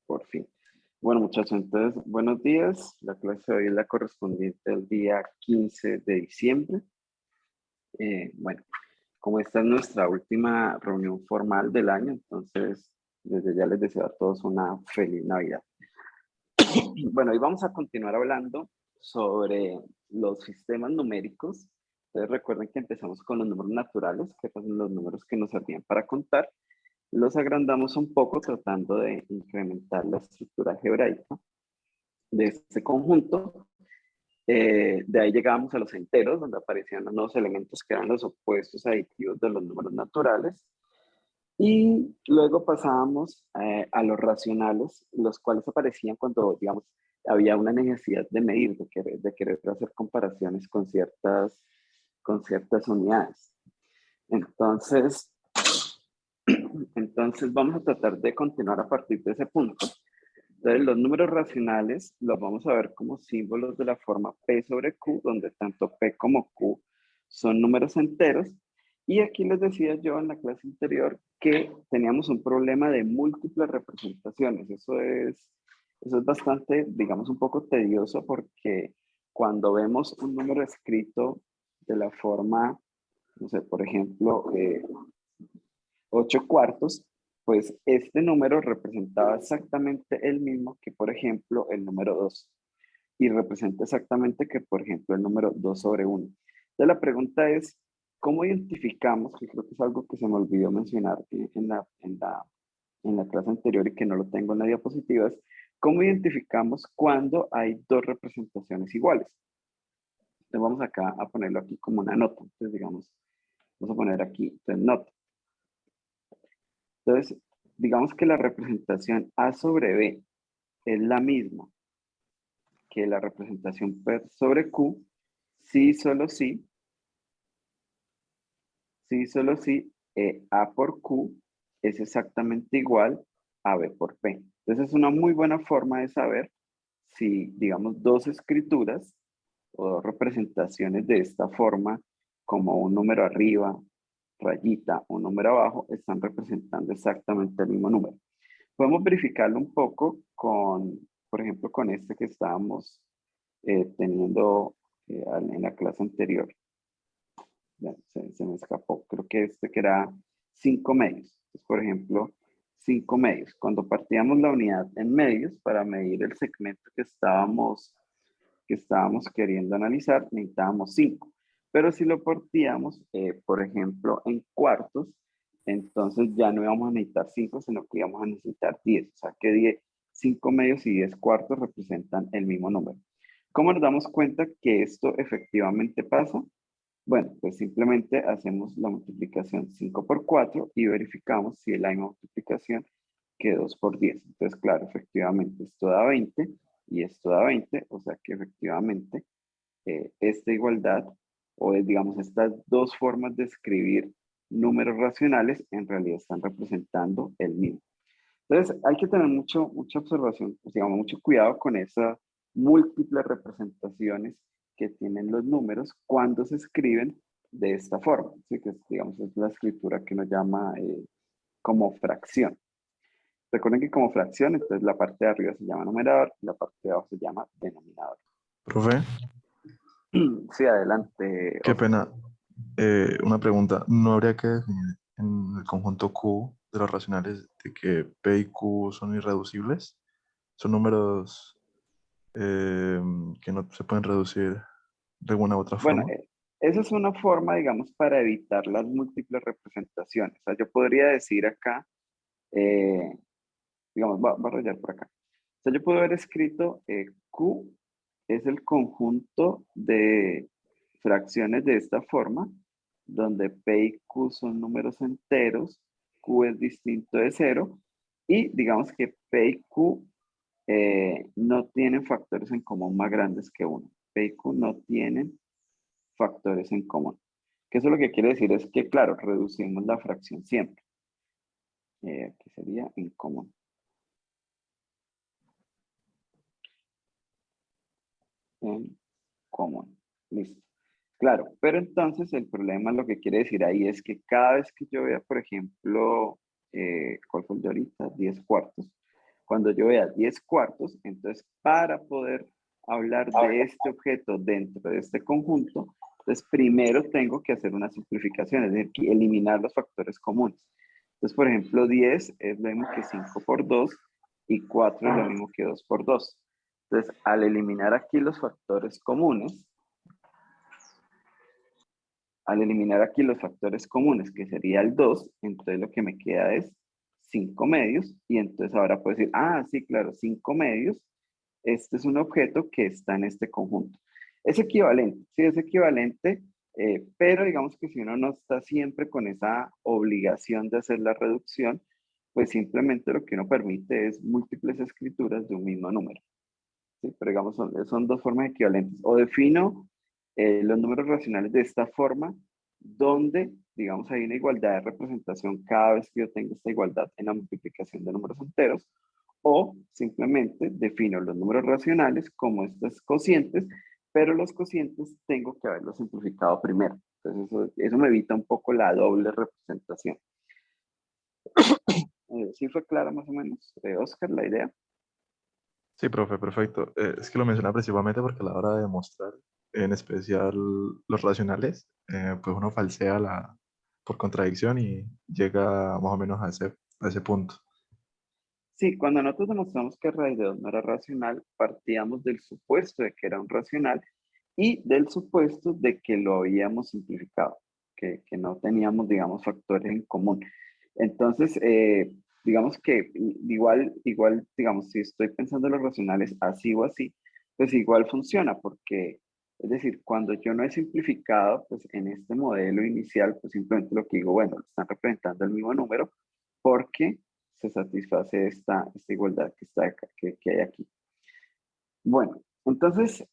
Por fin. Bueno, muchachos, entonces, buenos días. La clase de hoy es la correspondiente al día 15 de diciembre. Bueno, como esta es nuestra última reunión formal del año, entonces, desde ya les deseo a todos una feliz Navidad. Bueno, hoy vamos a continuar hablando sobre los sistemas numéricos. Entonces, recuerden que empezamos con los números naturales, que son los números que nos servían para contar. Los agrandamos un poco tratando de incrementar la estructura algebraica de este conjunto. De ahí llegábamos a los enteros, donde aparecían los nuevos elementos que eran los opuestos aditivos de los números naturales. Y luego pasábamos a los racionales, los cuales aparecían cuando, digamos, había una necesidad de medir, de querer hacer comparaciones con ciertas unidades. Entonces, vamos a tratar de continuar a partir de ese punto. Entonces, los números racionales los vamos a ver como símbolos de la forma P sobre Q, donde tanto P como Q son números enteros. Y aquí les decía yo en la clase anterior que teníamos un problema de múltiples representaciones. Eso es bastante, digamos, un poco tedioso porque cuando vemos un número escrito de la forma, no sé, por ejemplo, 8 cuartos, pues este número representaba exactamente el mismo que, por ejemplo, el número 2. Y representa exactamente que, por ejemplo, el número 2 sobre 1. Entonces la pregunta es, ¿cómo identificamos? Que creo que es algo que se me olvidó mencionar en la clase anterior y que no lo tengo en la diapositiva, es ¿cómo identificamos cuando hay dos representaciones iguales? Entonces vamos acá a ponerlo aquí como una nota. Entonces digamos, vamos a poner aquí, entonces nota. Entonces, digamos que la representación A sobre B es la misma que la representación P sobre Q, sí, solo sí, A por Q es exactamente igual a B por P. Entonces es una muy buena forma de saber si, digamos, dos escrituras o dos representaciones de esta forma, como un número arriba, rayita, un número abajo, están representando exactamente el mismo número. Podemos verificarlo un poco con, por ejemplo, con este que estábamos teniendo en la clase anterior. Ya, se me escapó. Creo que este que era 5 medios. Entonces, por ejemplo, 5 medios. Cuando partíamos la unidad en medios para medir el segmento que estábamos queriendo analizar, necesitábamos 5. Pero si lo partíamos, por ejemplo, en cuartos, entonces ya no íbamos a necesitar 5, sino que íbamos a necesitar 10. O sea que 5 medios y 10 cuartos representan el mismo número. ¿Cómo nos damos cuenta que esto efectivamente pasa? Bueno, pues simplemente hacemos la multiplicación 5 por 4 y verificamos si es la misma multiplicación que 2 por 10. Entonces, claro, efectivamente esto da 20 y esto da 20, o sea que efectivamente esta igualdad, o digamos estas dos formas de escribir números racionales, en realidad están representando el mismo. Entonces, hay que tener mucha observación, pues, digamos, mucho cuidado con esas múltiples representaciones que tienen los números cuando se escriben de esta forma. ¿Sí? Que digamos, es la escritura que nos llama como fracción. Recuerden que como fracción, entonces la parte de arriba se llama numerador y la parte de abajo se llama denominador. Profe, Sí, adelante, qué Oscar. pena. Una pregunta. ¿No habría que definir en el conjunto Q de los racionales de que P y Q son irreducibles? Son números que no se pueden reducir de alguna u otra Bueno, forma. esa es una forma, digamos, para evitar las múltiples representaciones. O sea, yo podría decir acá, eh, digamos, voy a rayar por acá. O sea, yo puedo haber escrito Q es el conjunto de fracciones de esta forma, donde P y Q son números enteros, Q es distinto de cero, y digamos que P y Q no tienen factores en común más grandes que uno. P y Q no tienen factores en común. Que eso lo que quiere decir es que, claro, reducimos la fracción siempre. Aquí sería en común. En común. Listo. Claro, pero entonces el problema lo que quiere decir ahí es que cada vez que yo vea, por ejemplo, ¿cuál fue el de ahorita? 10 cuartos. Cuando yo vea 10 cuartos, entonces para poder hablar de este objeto dentro de este conjunto, entonces primero tengo que hacer una simplificación, es decir, eliminar los factores comunes. Entonces, por ejemplo, 10 es lo mismo que 5 por 2 y 4 es lo mismo que 2 por 2. Entonces, al eliminar aquí los factores comunes, que sería el 2, entonces lo que me queda es 5 medios, y entonces ahora puedo decir, ah, sí, claro, 5 medios, este es un objeto que está en este conjunto. Es equivalente, sí, es equivalente, pero digamos que si uno no está siempre con esa obligación de hacer la reducción, pues simplemente lo que uno permite es múltiples escrituras de un mismo número. ¿Sí? Pero digamos, son dos formas equivalentes. O defino los números racionales de esta forma, donde, digamos, hay una igualdad de representación cada vez que yo tengo esta igualdad en la multiplicación de números enteros, o simplemente defino los números racionales como estos cocientes, pero los cocientes tengo que haberlos simplificado primero. Entonces, eso me evita un poco la doble representación. ¿Sí fue clara más o menos, Oscar, la idea? Sí, profe, perfecto. Es que lo menciona principalmente porque a la hora de demostrar, en especial los racionales, pues uno falsea por contradicción y llega más o menos a ese punto. Sí, cuando nosotros demostramos que raíz de 2 no era racional, partíamos del supuesto de que era un racional y del supuesto de que lo habíamos simplificado, que no teníamos, digamos, factores en común. Entonces, digamos que igual, digamos, si estoy pensando en los racionales así o así, pues igual funciona, porque, es decir, cuando yo no he simplificado, pues en este modelo inicial, pues simplemente lo que digo, bueno, están representando el mismo número, porque se satisface esta igualdad que, está acá, que hay aquí. Bueno, entonces,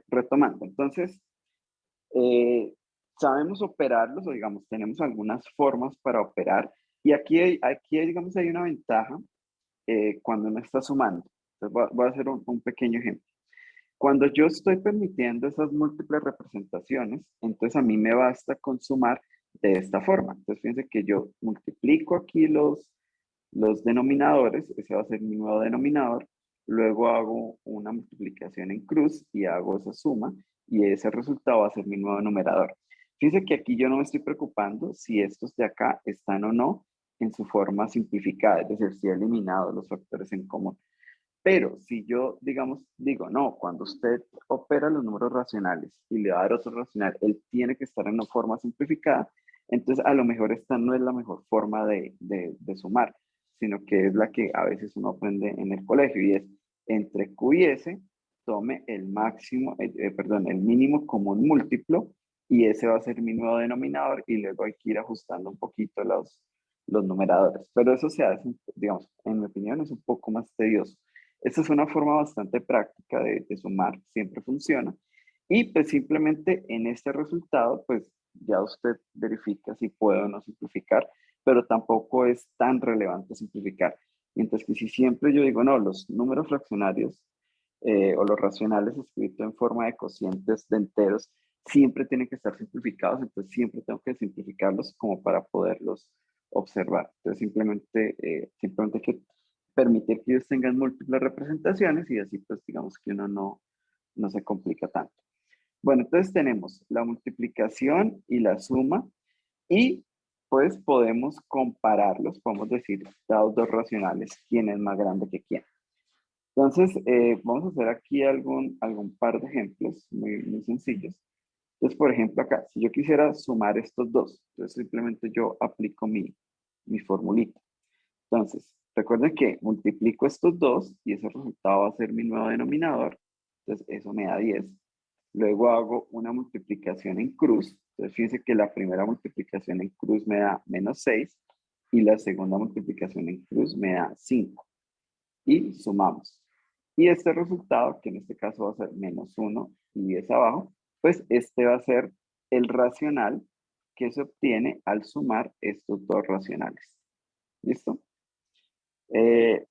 retomando, entonces, sabemos operarlos, o digamos, tenemos algunas formas para operar, y digamos, hay una ventaja cuando uno está sumando. Entonces, voy a hacer un pequeño ejemplo. Cuando yo estoy permitiendo esas múltiples representaciones, entonces a mí me basta con sumar de esta forma. Entonces, fíjense que yo multiplico aquí los denominadores, ese va a ser mi nuevo denominador, luego hago una multiplicación en cruz y hago esa suma, y ese resultado va a ser mi nuevo numerador. Fíjense que aquí yo no me estoy preocupando si estos de acá están o no en su forma simplificada, es decir, si he eliminado los factores en común. Pero si yo, digamos, digo, no, cuando usted opera los números racionales y le va a dar otro racional, él tiene que estar en una forma simplificada, entonces a lo mejor esta no es la mejor forma de sumar, sino que es la que a veces uno aprende en el colegio, y es entre Q y S, tome el máximo, perdón, el mínimo común múltiplo, y ese va a ser mi nuevo denominador, y luego hay que ir ajustando un poquito los numeradores. Pero eso se hace, digamos, en mi opinión, es un poco más tedioso. Esta es una forma bastante práctica de sumar, siempre funciona. Y pues simplemente en este resultado, pues ya usted verifica si puede o no simplificar, pero tampoco es tan relevante simplificar. Mientras que si siempre yo digo, no, los números fraccionarios o los racionales escritos en forma de cocientes de enteros siempre tienen que estar simplificados, entonces siempre tengo que simplificarlos como para poderlos observar. Entonces simplemente hay que permitir que ellos tengan múltiples representaciones, y así pues digamos que uno no se complica tanto. Bueno, entonces tenemos la multiplicación y la suma, y pues podemos compararlos, podemos decir, dados dos racionales, quién es más grande que quién. Entonces, vamos a hacer aquí algún par de ejemplos muy sencillos. Entonces, por ejemplo, acá, si yo quisiera sumar estos dos, entonces simplemente yo aplico mi formulita. Entonces, recuerden que multiplico estos dos y ese resultado va a ser mi nuevo denominador. Entonces, eso me da 10. Luego hago una multiplicación en cruz. Entonces, fíjense que la primera multiplicación en cruz me da -6 y la segunda multiplicación en cruz me da 5. Y sumamos. Y este resultado, que en este caso va a ser -1 y 10 abajo, pues este va a ser el racional que se obtiene al sumar estos dos racionales. ¿Listo?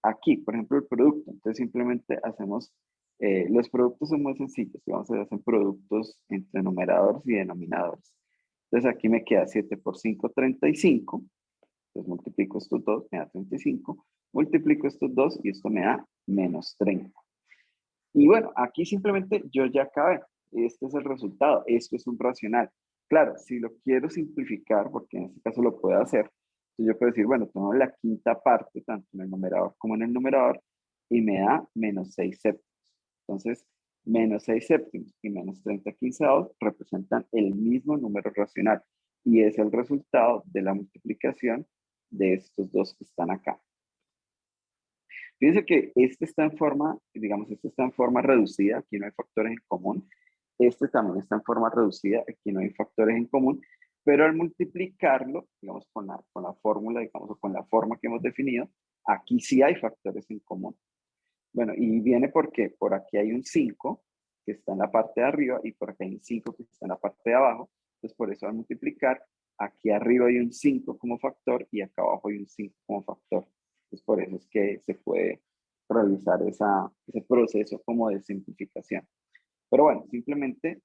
Aquí, por ejemplo, el producto. Entonces simplemente hacemos, los productos son muy sencillos, vamos a hacer productos entre numeradores y denominadores. Entonces aquí me queda 7 por 5, 35. Entonces multiplico estos dos, me da 35. Multiplico estos dos y esto me da menos 30. Y bueno, aquí simplemente yo ya acabé. Este es el resultado. Esto es un racional. Claro, si lo quiero simplificar, porque en este caso lo puedo hacer, entonces yo puedo decir, bueno, tomo la quinta parte, tanto en el numerador como en el numerador, y me da menos 6 séptimos. Entonces, menos 6 séptimos y menos 30 quinceavos representan el mismo número racional. Y es el resultado de la multiplicación de estos dos que están acá. Fíjense que este está en forma, digamos, este está en forma reducida, aquí no hay factores en común. Este también está en forma reducida, aquí no hay factores en común, pero al multiplicarlo, digamos, con la fórmula, digamos, o con la forma que hemos definido, aquí sí hay factores en común. Bueno, y viene porque por aquí hay un 5 que está en la parte de arriba y por aquí hay un 5 que está en la parte de abajo. Entonces, por eso al multiplicar, aquí arriba hay un 5 como factor y acá abajo hay un 5 como factor. Entonces, por eso es que se puede realizar ese proceso como de simplificación. Pero bueno, simplemente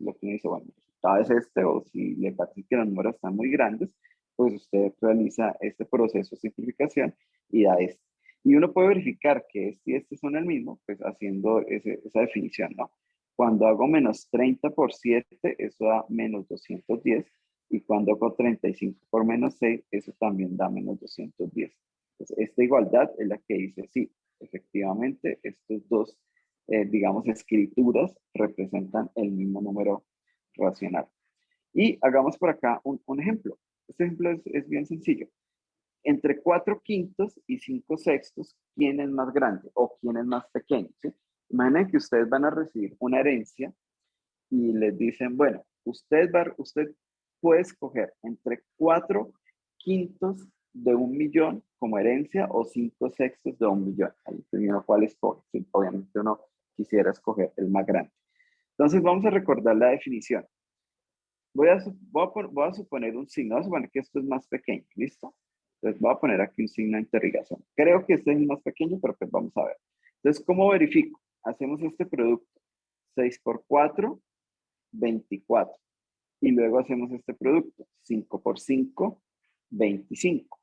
lo que uno dice, bueno, el resultado es este, o si le parece que los números están muy grandes, pues usted realiza este proceso de simplificación y da este. Y uno puede verificar que este y este son el mismo, pues haciendo esa definición, ¿no? Cuando hago menos 30 por 7, eso da menos 210. Y cuando hago 35 por menos 6, eso también da menos 210. Entonces, esta igualdad es la que dice, sí, efectivamente, estos dos digamos, escrituras representan el mismo número racional. Y hagamos por acá un ejemplo. Este ejemplo es bien sencillo. Entre 4 quintos y 5 sextos, ¿quién es más grande o quién es más pequeño? ¿Sí? Imaginen que ustedes van a recibir una herencia y les dicen, bueno, usted puede escoger entre 4 quintos de 1.000.000 como herencia o 5 sextos de 1.000.000. Ahí primero, ¿cuál escoge? Sí, obviamente uno quisiera escoger el más grande. Entonces vamos a recordar la definición. Voy a suponer un signo, voy a suponer que esto es más pequeño, ¿listo? Entonces voy a poner aquí un signo de interrogación. Creo que este es el más pequeño, pero pues vamos a ver. Entonces, ¿cómo verifico? Hacemos este producto. 6 por 4, 24. Y luego hacemos este producto. 5 por 5, 25.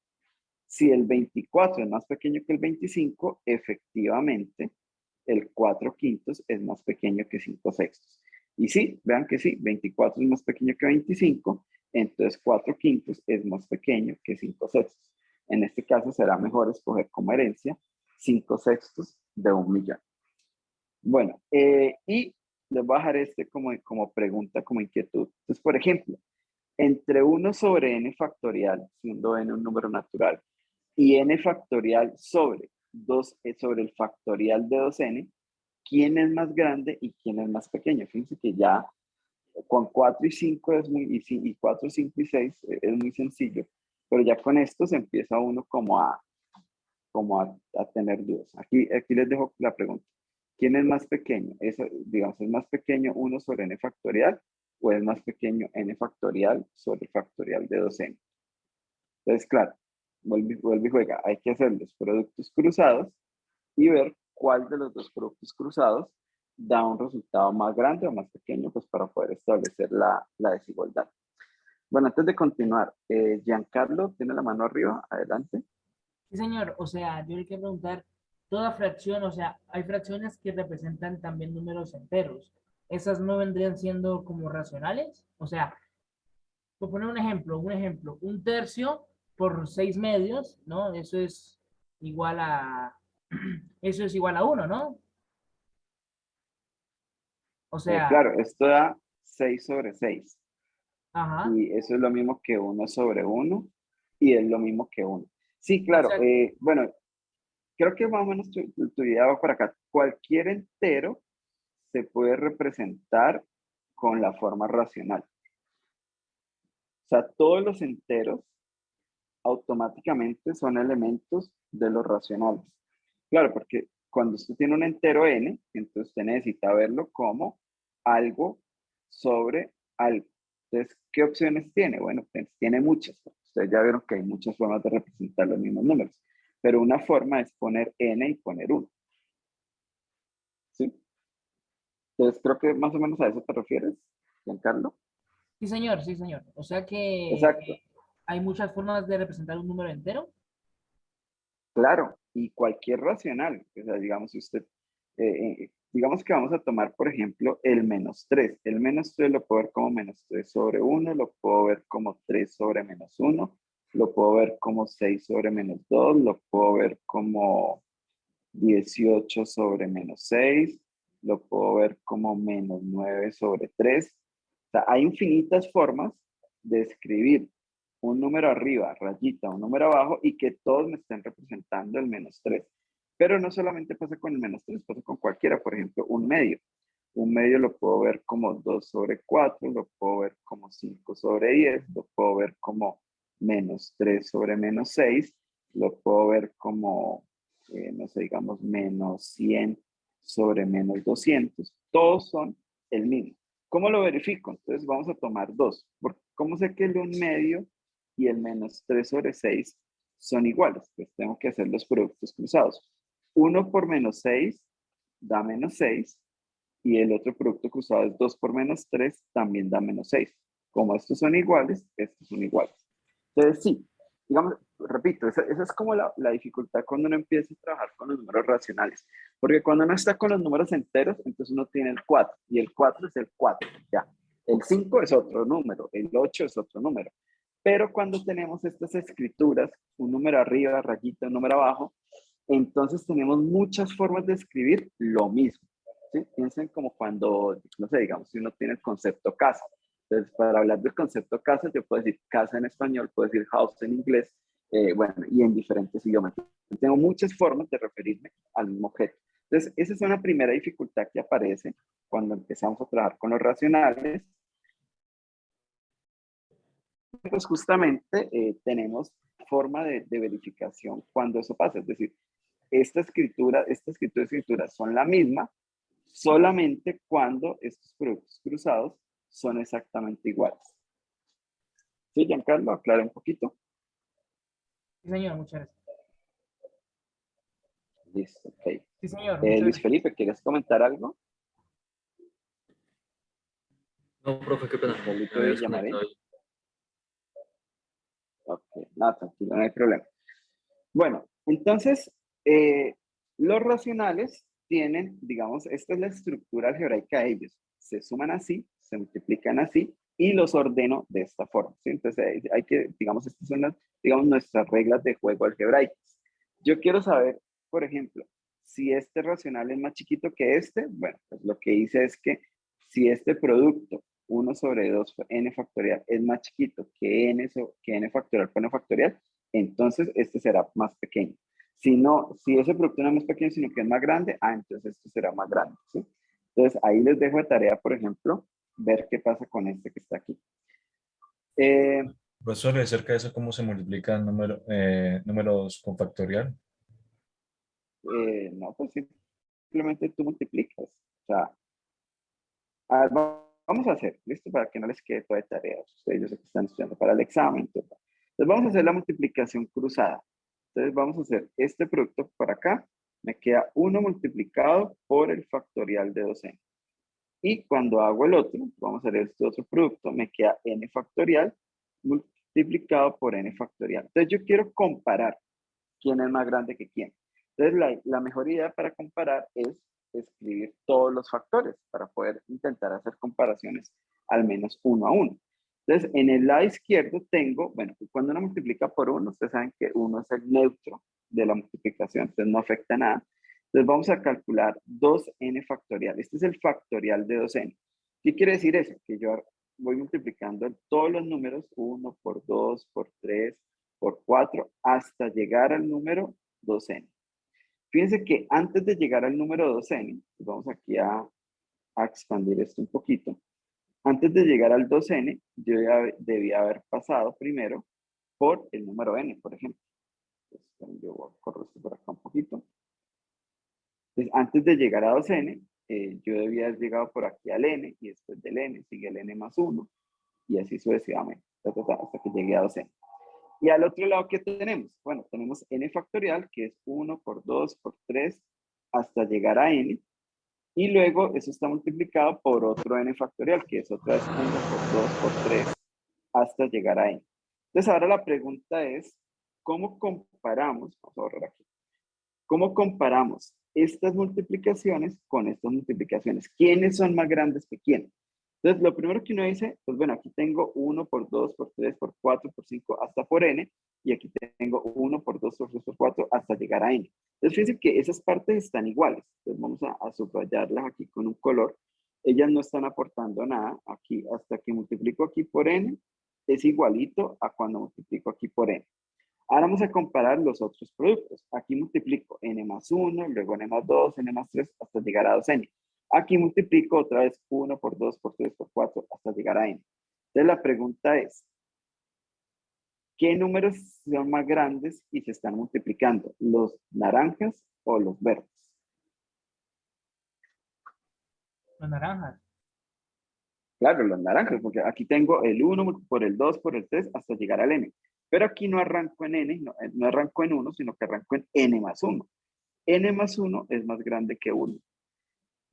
Si el 24 es más pequeño que el 25, efectivamente, el 4 quintos es más pequeño que 5 sextos. Y sí, vean que sí, 24 es más pequeño que 25, entonces 4 quintos es más pequeño que 5 sextos. En este caso será mejor escoger como herencia 5 sextos de 1.000.000. Bueno, y les voy a dejar este como pregunta, como inquietud. Entonces, por ejemplo, entre 1 sobre n factorial, siendo n un número natural, y n factorial sobre 2 sobre el factorial de 2n, ¿quién es más grande y quién es más pequeño? Fíjense que ya con 4 y 5 es muy, y 4, 5 y 6 es muy sencillo, pero ya con esto se empieza uno como a tener dudas. Aquí les dejo la pregunta. ¿Quién es más pequeño? Digamos, ¿es más pequeño 1 sobre n factorial o es más pequeño n factorial sobre el factorial de 2n? Entonces, claro, vuelve y juega. Hay que hacer los productos cruzados y ver cuál de los dos productos cruzados da un resultado más grande o más pequeño, pues para poder establecer la desigualdad. Bueno, antes de continuar, Giancarlo, tiene la mano arriba, adelante. Sí, señor. O sea, yo le quiero preguntar, toda fracción, o sea, hay fracciones que representan también números enteros. ¿Esas no vendrían siendo como racionales? O sea, por poner un tercio por 6 medios, ¿no? Eso es igual a, eso es igual a uno, ¿no? O sea, Claro, esto da 6 sobre 6 ajá, y eso es lo mismo que 1 sobre 1 y es lo mismo que 1. Sí, claro, exacto. bueno, creo que más o menos tu idea va por acá. Cualquier entero se puede representar con la forma racional. O sea, todos los enteros automáticamente son elementos de los racionales. Claro, porque cuando usted tiene un entero n, entonces usted necesita verlo como algo sobre algo. Entonces, ¿qué opciones tiene? Bueno, pues tiene muchas. Ustedes ya vieron que hay muchas formas de representar los mismos números, pero una forma es poner n y poner 1. ¿Sí? Entonces, creo que más o menos a eso te refieres, Giancarlo. Sí, señor, sí, señor. O sea que Exacto. hay muchas formas de representar un número entero. Claro, y cualquier racional, o sea, digamos, si usted, digamos que vamos a tomar, por ejemplo, el -3. El -3 lo puedo ver como -3/1, lo puedo ver como 3/-1, lo puedo ver como 6/-2, lo puedo ver como 18/-6, lo puedo ver como -9/3. O sea, hay infinitas formas de escribir un número arriba, rayita, un número abajo y que todos me estén representando el -3. Pero no solamente pasa con el -3, pasa con cualquiera. Por ejemplo, un medio. Un medio lo puedo ver como 2/4, lo puedo ver como 5/10, lo puedo ver como -3/-6, lo puedo ver como, no sé, digamos, -100/-200. Todos son el mismo. ¿Cómo lo verifico? Entonces vamos a tomar dos. ¿Cómo sé que el 1/2 y el -3/6 son iguales? Pues tengo que hacer los productos cruzados. 1 por -6 da -6 y el otro producto cruzado es 2 por -3, también da -6. Como estos son iguales, estos son iguales. Entonces, sí, digamos, repito, esa es como la dificultad cuando uno empieza a trabajar con los números racionales. Porque cuando uno está con los números enteros, entonces uno tiene el 4, y el 4 es el 4, ya. El 5 es otro número, el 8 es otro número. Pero cuando tenemos estas escrituras, un número arriba, rayita, un número abajo, entonces tenemos muchas formas de escribir lo mismo. ¿Sí? Piensen como cuando, no sé, digamos, si uno tiene el concepto casa. Entonces, para hablar del concepto casa, yo puedo decir casa en español, puedo decir house en inglés, bueno, y en diferentes idiomas. Tengo muchas formas de referirme al mismo objeto. Entonces, esa es una primera dificultad que aparece cuando empezamos a trabajar con los racionales. Pues justamente tenemos forma de verificación cuando eso pasa. Es decir, esta escritura y escritura son la misma, solamente cuando estos productos cruzados son exactamente iguales. ¿Sí, Giancarlo? Aclara un poquito. Sí, señor, muchas gracias. Listo, ok. Sí, señor, muchas Luis gracias. Felipe, ¿quieres comentar algo? No, profe, qué pena. Felipe Me había Villamarín. desconectado. Ok, no, tranquilo, no hay problema. Bueno, entonces, los racionales tienen, digamos, esta es la estructura algebraica de ellos. Se suman así, se multiplican así y los ordeno de esta forma. ¿Sí? Entonces, hay que, digamos, estas son las, digamos, nuestras reglas de juego algebraicas. Yo quiero saber, por ejemplo, si este racional es más chiquito que este, bueno, pues lo que hice es que si este producto 1/2 n factorial es más chiquito que n factorial por n factorial, entonces este será más pequeño. Si no, si ese producto no es más pequeño, sino que es más grande, entonces este será más grande, ¿sí? Entonces ahí les dejo de tarea, por ejemplo, ver qué pasa con este que está aquí. Profesor, ¿y acerca de eso cómo se multiplican números con factorial? No, pues simplemente tú multiplicas. O sea, a ver, vamos a hacer, ¿listo? Para que no les quede toda de tarea. Ustedes, yo sé que están estudiando para el examen. Entonces vamos a hacer la multiplicación cruzada. Entonces vamos a hacer este producto por acá. Me queda 1 multiplicado por el factorial de 2n. Y cuando hago el otro, vamos a hacer este otro producto, me queda n factorial multiplicado por n factorial. Entonces yo quiero comparar quién es más grande que quién. Entonces la mejor idea para comparar es escribir todos los factores para poder intentar hacer comparaciones al menos 1 a 1. Entonces, en el lado izquierdo tengo, bueno, cuando uno multiplica por 1, ustedes saben que 1 es el neutro de la multiplicación, entonces no afecta nada. Entonces vamos a calcular 2n factorial. Este es el factorial de 2n. ¿Qué quiere decir eso? Que yo voy multiplicando todos los números, 1 por 2, por 3, por 4, hasta llegar al número 2n. Fíjense que antes de llegar al número 2n, vamos aquí a expandir esto un poquito. Antes de llegar al 2n, yo debía haber pasado primero por el número n, por ejemplo. Entonces, yo voy a correr esto por acá un poquito. Entonces, antes de llegar a 2n, yo debía haber llegado por aquí al n, y después del n sigue el n más 1, y así sucesivamente, hasta que llegue a 2n. Y al otro lado, ¿qué tenemos? Bueno, tenemos n factorial, que es 1 por 2 por 3, hasta llegar a n. Y luego eso está multiplicado por otro n factorial, que es otra vez 1 por 2 por 3, hasta llegar a n. Entonces ahora la pregunta es, ¿cómo comparamos? Vamos a borrar aquí. ¿Cómo comparamos estas multiplicaciones con estas multiplicaciones? ¿Quiénes son más grandes que quién? Entonces, lo primero que uno dice, pues bueno, aquí tengo 1 por 2 por 3 por 4 por 5 hasta por n, y aquí tengo 1 por 2 por 3 por 4 hasta llegar a n. Entonces, fíjense que esas partes están iguales. Entonces, vamos a subrayarlas aquí con un color. Ellas no están aportando nada. Aquí, hasta que multiplico aquí por n, es igualito a cuando multiplico aquí por n. Ahora vamos a comparar los otros productos. Aquí multiplico n más 1, luego n más 2, n más 3, hasta llegar a 2n. Aquí multiplico otra vez 1 por 2, por 3, por 4, hasta llegar a n. Entonces la pregunta es, ¿qué números son más grandes y se están multiplicando? ¿Los naranjas o los verdes? Los naranjas. Claro, los naranjas, porque aquí tengo el 1 por el 2 por el 3 hasta llegar al n. Pero aquí no arranco en n, no arranco en 1, sino que arranco en n más 1. N más 1 es más grande que 1.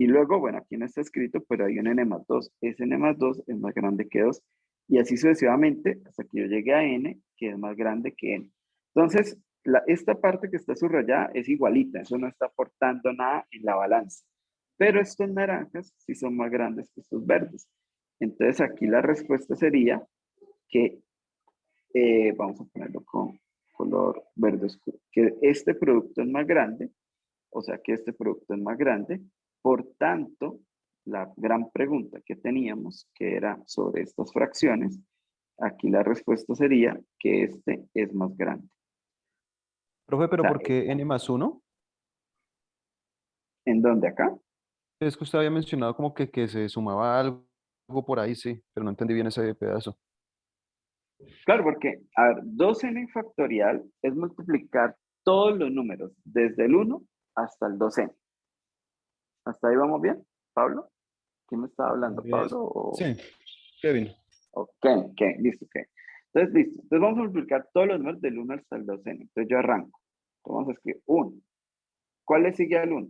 Y luego, bueno, aquí no está escrito, pero hay un n más 2. Ese n más 2 es más grande que 2. Y así sucesivamente hasta que yo llegue a n, que es más grande que n. Entonces, esta parte que está subrayada es igualita. Eso no está aportando nada en la balanza. Pero estos naranjas sí son más grandes que estos verdes. Entonces, aquí la respuesta sería que, vamos a ponerlo con color verde oscuro, que este producto es más grande, o sea que este producto es más grande. Por tanto, la gran pregunta que teníamos, que era sobre estas fracciones, aquí la respuesta sería que este es más grande. Profe, O pero sea, ¿por qué n más 1? ¿en dónde acá? Es que usted había mencionado como que se sumaba algo por ahí, sí, pero no entendí bien ese pedazo. Claro, porque, a ver, 2n factorial es multiplicar todos los números, desde el 1 hasta el 2n. ¿Hasta ahí vamos bien, Pablo? ¿Quién me estaba hablando, Bien. Pablo? Sí, Kevin. Ok, listo, ok. Entonces, listo. Entonces vamos a multiplicar todos los números del 1 hasta el 2n. Entonces yo arranco. Entonces vamos a escribir 1. ¿Cuál le sigue al 1?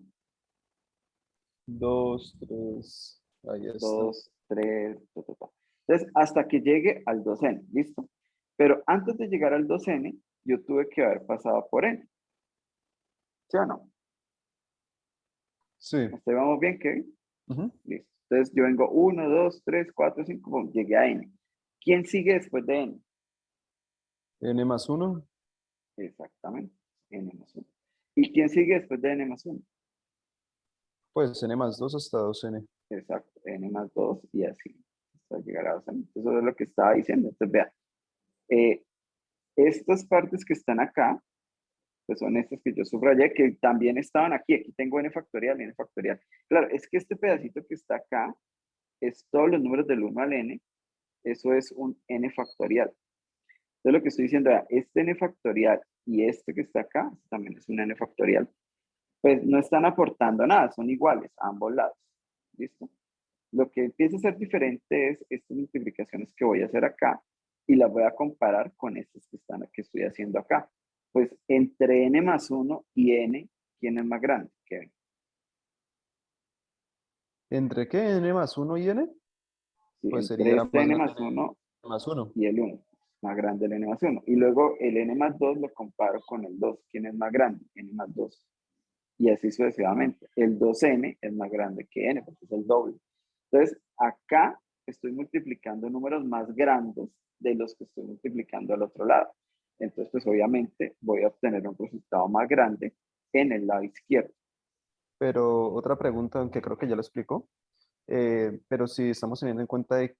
2, 3, ahí está. 2, 3, ta, ta, ta. Entonces, hasta que llegue al 2n, ¿listo? Pero antes de llegar al 2n, yo tuve que haber pasado por n. ¿Sí o no? Sí. ¿Hasta ahí vamos bien, Kevin? Ujú. Listo. Entonces yo vengo 1, 2, 3, 4, 5, boom, llegué a n. ¿Quién sigue después de n? N más 1, Exactamente, n más 1. ¿Y quién sigue después de n más 1? pues n más 2 hasta 2n. Exacto, n más 2 y así, hasta llegar a 2n. Eso es lo que estaba diciendo. Entonces, vean, eh, estas partes que están acá, pues son estas que yo subrayé, que también estaban aquí. Aquí tengo n factorial y n factorial. Claro, es que este pedacito que está acá es todos los números del 1 al n. Eso es un n factorial. Entonces, lo que estoy diciendo es, este n factorial y este que está acá también es un n factorial. Pues no están aportando nada, son iguales a ambos lados. ¿Listo? Lo que empieza a ser diferente es estas multiplicaciones que voy a hacer acá y las voy a comparar con estas que estoy haciendo acá. Pues entre n más 1 y n, ¿quién es más grande? Kevin. ¿Entre qué? ¿N más 1 y n? Sí, Pues entre sería este más n grande más n 1 más 1. y el 1. Más grande el n más 1. Y luego el n más 2 lo comparo con el 2. ¿Quién es más grande? N más 2. Y así sucesivamente. El 2n es más grande que n, porque es el doble. Entonces, acá estoy multiplicando números más grandes de los que estoy multiplicando al otro lado. Entonces, pues obviamente voy a obtener un resultado más grande en el lado izquierdo. Pero otra pregunta, aunque creo que ya lo explicó, pero si estamos teniendo en cuenta de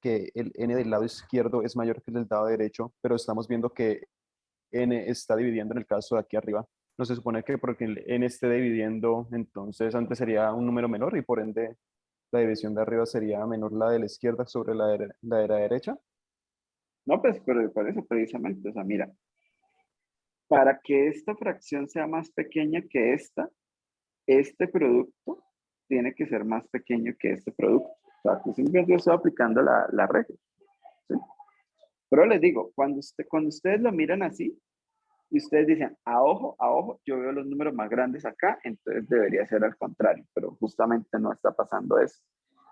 que el n del lado izquierdo es mayor que el del lado derecho, pero estamos viendo que n está dividiendo en el caso de aquí arriba. No se supone que porque el n esté dividiendo, entonces antes sería un número menor y por ende la división de arriba sería menor la de la izquierda sobre la de la derecha. No, pues, pero por eso precisamente, o sea, mira, para que esta fracción sea más pequeña que esta, este producto tiene que ser más pequeño que este producto. O sea, aquí simplemente yo estoy aplicando la regla. ¿Sí? Pero les digo, cuando ustedes lo miran así y ustedes dicen, a ojo, yo veo los números más grandes acá, entonces debería ser al contrario, pero justamente no está pasando eso.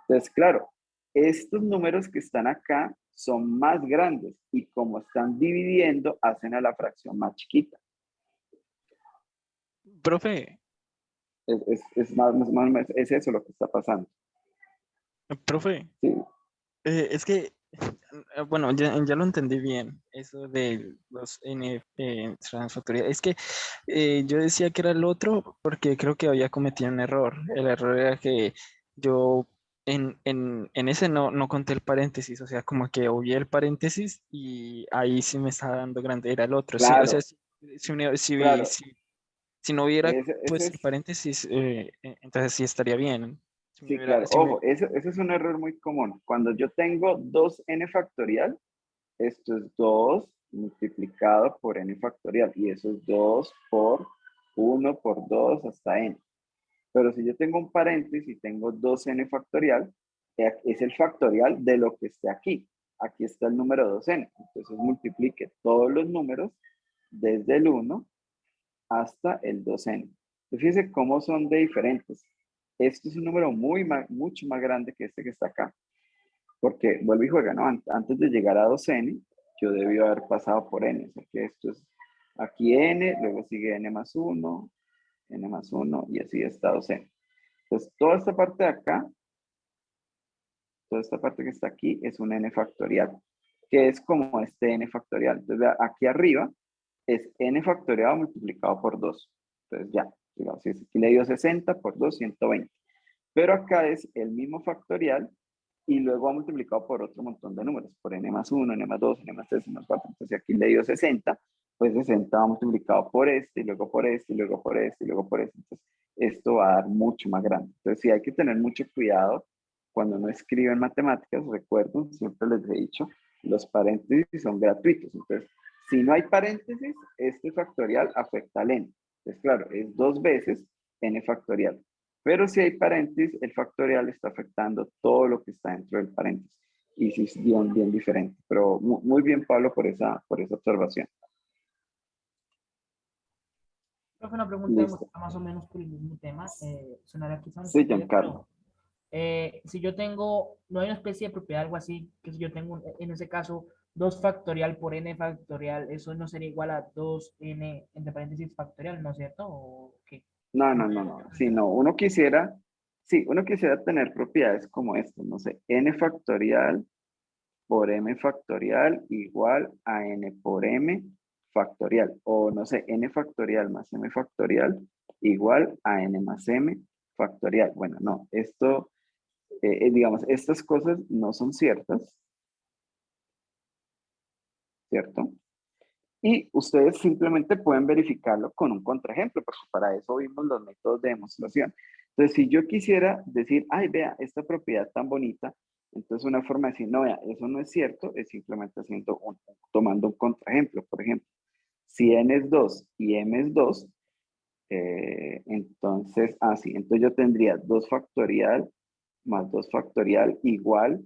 Entonces, claro, estos números que están acá son más grandes y como están dividiendo, hacen a la fracción más chiquita. Profe, Es eso lo que está pasando. profe, ¿Sí? es que, bueno, ya lo entendí bien, eso de los n transfactorial. Es que yo decía que era el otro porque creo que había cometido un error. El error era que yo en ese no conté el paréntesis, o sea, como que obvié el paréntesis y ahí sí me estaba dando grande, era el otro. Sí, o sea, Claro, claro. si no hubiera Ese puesto el es, paréntesis, entonces sí estaría bien. Si me sí, hubiera, claro. si me- Ojo, ese es un error muy común. Cuando yo tengo 2n factorial, esto es 2 multiplicado por n factorial. Y eso es 2 por 1 por 2 hasta n. Pero si yo tengo un paréntesis y tengo 2n factorial, es el factorial de lo que esté aquí. Aquí está el número 2n. Entonces multiplique todos los números desde el 1 hasta el 2n. Fíjense cómo son de diferentes. Este es un número mucho más grande que este que está acá. Porque vuelve y juega, ¿no? Antes de llegar a 2n, yo debí haber pasado por n. O sea que esto es aquí n, luego sigue n más 1, n más 1 y así está 2n. Entonces, toda esta parte de acá, toda esta parte que está aquí es un n factorial, que es como este n factorial. Entonces, aquí arriba es n factorial multiplicado por 2. Entonces, ya, digamos, si aquí le dio 60 por 2, 120. Pero acá es el mismo factorial y luego ha multiplicado por otro montón de números, por n más 1, n más 2, n más 3, n más 4. Entonces, aquí le dio 60, pues 60 va multiplicado por este, y luego por este, y luego por este, y luego por este. Entonces, esto va a dar mucho más grande. Entonces, sí hay que tener mucho cuidado cuando uno escribe en matemáticas. Recuerden, siempre les he dicho, los paréntesis son gratuitos. Entonces, si no hay paréntesis, este factorial afecta al n. Entonces, claro, es 2 veces n factorial. Pero si hay paréntesis, el factorial está afectando todo lo que está dentro del paréntesis. Y sí es bien diferente. Pero muy bien, Pablo, por esa observación. Profe, una pregunta Listo. más o menos por el mismo tema. Sonará quizá una Sí, estupidez, Giancarlo. pero si yo tengo, no hay una especie de propiedad, algo así, que si yo tengo en ese caso 2 factorial por n factorial, eso no sería igual a 2n entre paréntesis factorial, ¿no es cierto? ¿O qué? No. Si no, uno quisiera, sí, uno quisiera tener propiedades como esto, no sé, n factorial por m factorial igual a n por m factorial. O no sé, n factorial más m factorial igual a n más m factorial. Bueno, no, esto, digamos, estas cosas no son ciertas, ¿cierto? Y ustedes simplemente pueden verificarlo con un contraejemplo, porque para eso vimos los métodos de demostración. Entonces, si yo quisiera decir, ay, vea, esta propiedad tan bonita, entonces una forma de decir, no, vea, eso no es cierto, es simplemente tomando un contraejemplo. Por ejemplo, si n es 2 y m es 2, entonces, entonces yo tendría 2 factorial más 2 factorial igual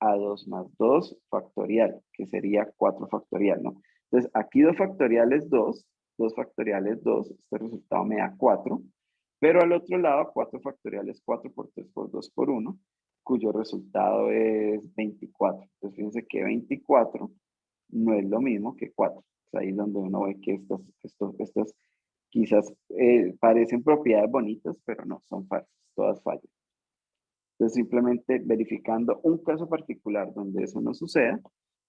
a 2 más 2 factorial, que sería 4 factorial, ¿no? Entonces, aquí 2 factorial es 2, 2 factorial es 2, este resultado me da 4, pero al otro lado 4 factorial es 4 por 3 por 2 por 1, cuyo resultado es 24. Entonces, fíjense que 24 no es lo mismo que 4. Es ahí donde uno ve que estas quizás parecen propiedades bonitas, pero no, son falsas, todas fallan. Entonces, simplemente verificando un caso particular donde eso no suceda,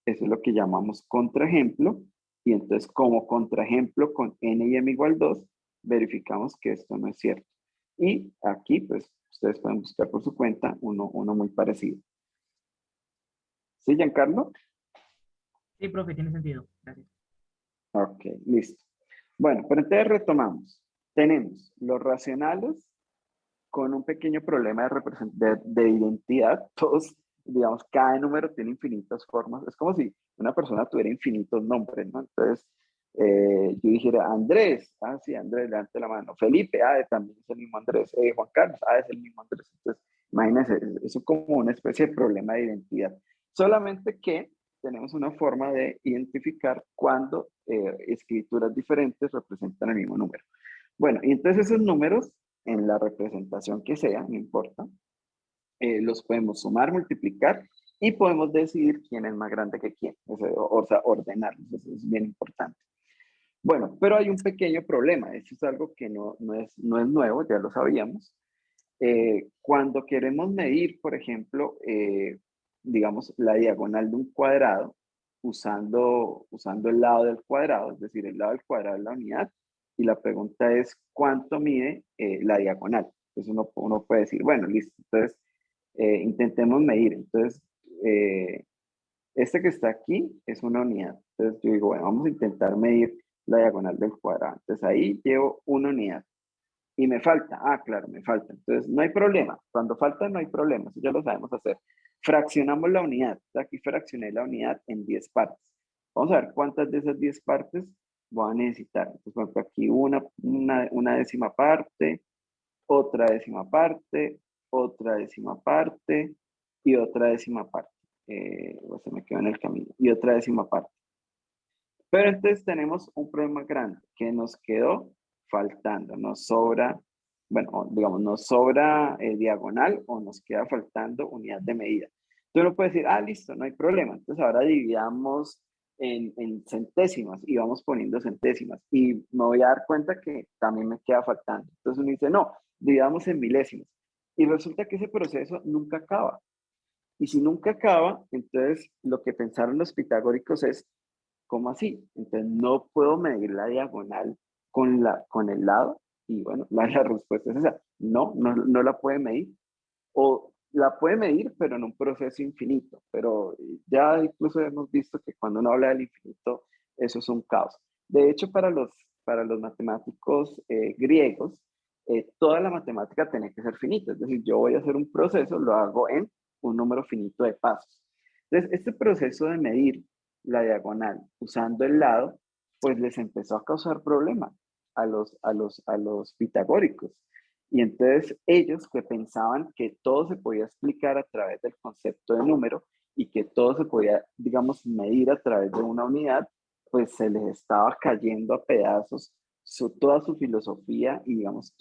eso es lo que llamamos contraejemplo. Y entonces, como contraejemplo con n y m igual 2, verificamos que esto no es cierto. Y aquí, pues, ustedes pueden buscar por su cuenta uno muy parecido. ¿Sí, Giancarlo? Sí, profe, tiene sentido. Gracias. Ok, listo. Bueno, pero entonces retomamos. Tenemos los racionales con un pequeño problema de identidad. Todos, digamos, cada número tiene infinitas formas. Es como si una persona tuviera infinitos nombres, ¿no? Entonces, yo dijera Andrés, sí, Andrés, levante la mano. Felipe, también es el mismo Andrés. Juan Carlos, es el mismo Andrés. Entonces, imagínense, eso es como una especie de problema de identidad. Solamente que tenemos una forma de identificar cuando escrituras diferentes representan el mismo número. Bueno, y entonces esos números, en la representación que sea, no importa, los podemos sumar, multiplicar y podemos decidir quién es más grande que quién, o sea, ordenarlos, eso es bien importante. Bueno, pero hay un pequeño problema, esto es algo que no es nuevo, ya lo sabíamos. Cuando queremos medir, por ejemplo, digamos, la diagonal de un cuadrado, usando el lado del cuadrado, es decir, el lado del cuadrado es la unidad, y la pregunta es, ¿cuánto mide la diagonal? Entonces uno puede decir, bueno, listo, entonces intentemos medir. Entonces, este que está aquí es una unidad. Entonces yo digo, bueno, vamos a intentar medir la diagonal del cuadrado. Entonces ahí llevo una unidad. Y me falta, claro, me falta. Entonces, no hay problema. Cuando falta, no hay problema. Eso ya lo sabemos hacer. Fraccionamos la unidad. Aquí fraccioné la unidad en 10 partes. Vamos a ver cuántas de esas 10 partes voy a necesitar. Entonces, por ejemplo, aquí una décima parte, otra décima parte, otra décima parte y otra décima parte. Pues se me quedó en el camino. Y otra décima parte. Pero entonces tenemos un problema grande que nos quedó faltando, nos sobra, bueno, digamos, nos sobra diagonal o nos queda faltando unidad de medida. Entonces uno puede decir, listo, no hay problema. Entonces ahora dividamos en centésimas y vamos poniendo centésimas y me voy a dar cuenta que también me queda faltando. Entonces uno dice, no, dividamos en milésimas. Y resulta que ese proceso nunca acaba. Y si nunca acaba, entonces lo que pensaron los pitagóricos es, ¿cómo así? Entonces no puedo medir la diagonal con el lado. Y bueno, la respuesta es esa. No la puede medir. O la puede medir, pero en un proceso infinito. Pero ya incluso hemos visto que cuando uno habla del infinito, eso es un caos. De hecho, para los matemáticos griegos, toda la matemática tiene que ser finita. Es decir, yo voy a hacer un proceso, lo hago en un número finito de pasos. Entonces, este proceso de medir la diagonal usando el lado, pues les empezó a causar problemas a los pitagóricos. Y entonces ellos que pensaban que todo se podía explicar a través del concepto de número y que todo se podía, digamos, medir a través de una unidad, pues se les estaba cayendo a pedazos toda su filosofía y, digamos,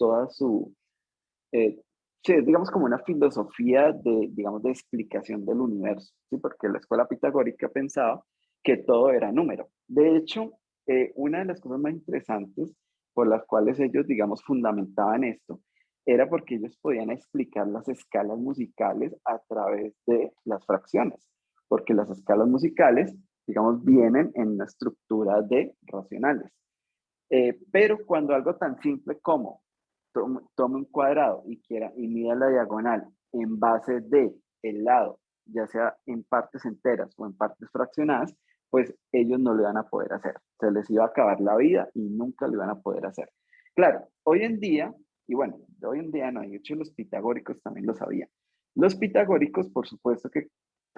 eh, sí, es, digamos, como una filosofía digamos, de explicación del universo, ¿sí? Porque la escuela pitagórica pensaba que todo era número. De hecho, una de las cosas más interesantes por las cuales ellos, digamos, fundamentaban esto, era porque ellos podían explicar las escalas musicales a través de las fracciones, porque las escalas musicales, digamos, vienen en una estructura de racionales. Pero cuando algo tan simple como tome un cuadrado y mida la diagonal en base de el lado, ya sea en partes enteras o en partes fraccionadas, pues ellos no lo iban a poder hacer. Se les iba a acabar la vida y nunca lo iban a poder hacer. Claro, hoy en día, y bueno, hoy en día no, de hecho los pitagóricos también lo sabían. Los pitagóricos, por supuesto que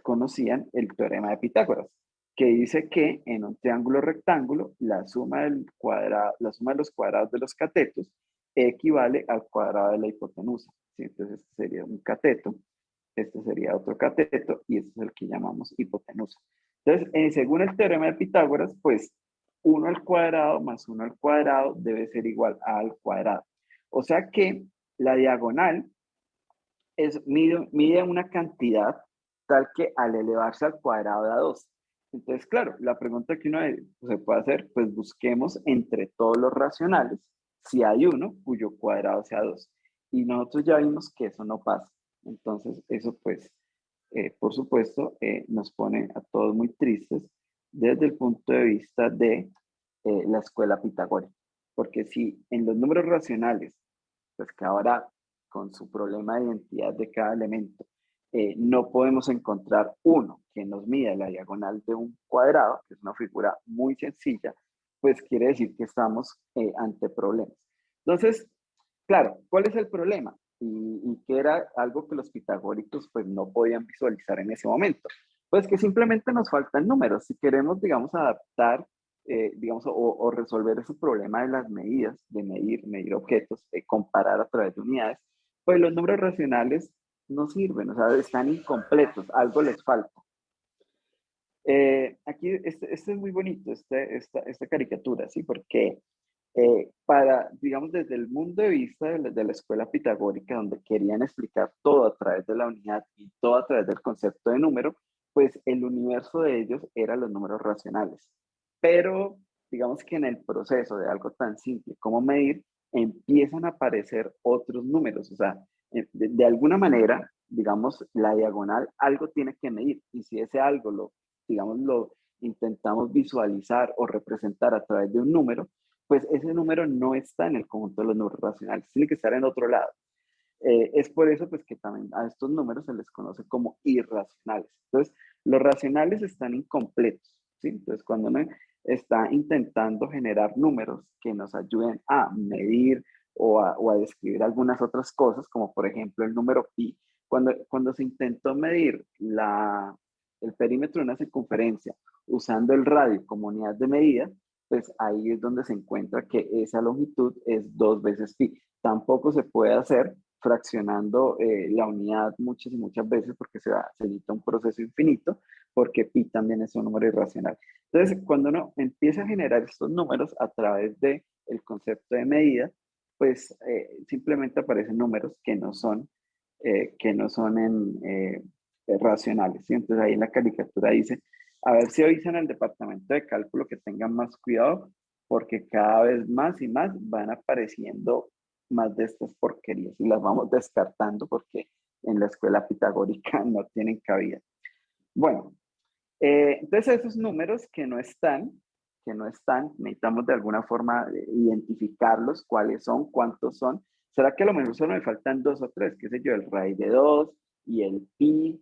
conocían el teorema de Pitágoras, que dice que en un triángulo rectángulo la suma de los cuadrados de los catetos equivale al cuadrado de la hipotenusa. ¿Sí? Entonces este sería un cateto, este sería otro cateto y este es el que llamamos hipotenusa. Entonces, según el teorema de Pitágoras, pues 1 al cuadrado más 1 al cuadrado debe ser igual a al cuadrado. O sea que la diagonal mide una cantidad tal que al elevarse al cuadrado da 2. Entonces, claro, la pregunta que uno se puede hacer, pues busquemos entre todos los racionales si hay uno cuyo cuadrado sea 2. Y nosotros ya vimos que eso no pasa. Entonces, eso pues, por supuesto, nos pone a todos muy tristes desde el punto de vista de la escuela pitagórica. Porque si en los números racionales, pues que ahora con su problema de identidad de cada elemento, no podemos encontrar uno que nos mida la diagonal de un cuadrado, que es una figura muy sencilla, pues quiere decir que estamos ante problemas. Entonces, claro, ¿cuál es el problema? Y que era algo que los pitagóricos pues no podían visualizar en ese momento. Pues que simplemente nos faltan números. Si queremos, digamos, adaptar, digamos, o resolver ese problema de las medidas, de medir objetos, comparar a través de unidades, pues los números racionales no sirven, o sea, están incompletos, algo les falta. Aquí, este es muy bonito, esta caricatura, ¿sí? Porque Para, digamos, desde el punto de vista de la escuela pitagórica, donde querían explicar todo a través de la unidad y todo a través del concepto de número, pues el universo de ellos eran los números racionales. Pero digamos que en el proceso de algo tan simple como medir, empiezan a aparecer otros números. O sea, de alguna manera, digamos, la diagonal, algo tiene que medir. Y si ese algo digamos, lo intentamos visualizar o representar a través de un número, pues ese número no está en el conjunto de los números racionales, tiene que estar en otro lado. Es por eso pues que también a estos números se les conoce como irracionales. Entonces, los racionales están incompletos, ¿sí? Entonces, cuando uno está intentando generar números que nos ayuden a medir o a describir algunas otras cosas, como por ejemplo el número pi, cuando se intentó medir el perímetro de una circunferencia usando el radio como unidad de medida, pues ahí es donde se encuentra que esa longitud es 2 veces pi. Tampoco se puede hacer fraccionando la unidad muchas y muchas veces porque se necesita un proceso infinito, porque pi también es un número irracional. Entonces, cuando uno empieza a generar estos números a través del concepto de medida, pues simplemente aparecen números que no son racionales, ¿sí? Entonces ahí en la caricatura dice, a ver si avisan al departamento de cálculo que tengan más cuidado, porque cada vez más y más van apareciendo más de estas porquerías y las vamos descartando porque en la escuela pitagórica no tienen cabida. Bueno, entonces esos números que no están, necesitamos de alguna forma identificarlos, cuáles son, cuántos son. ¿Será que a lo mejor solo me faltan 2 o 3? Qué sé yo, el raíz de 2 y el pi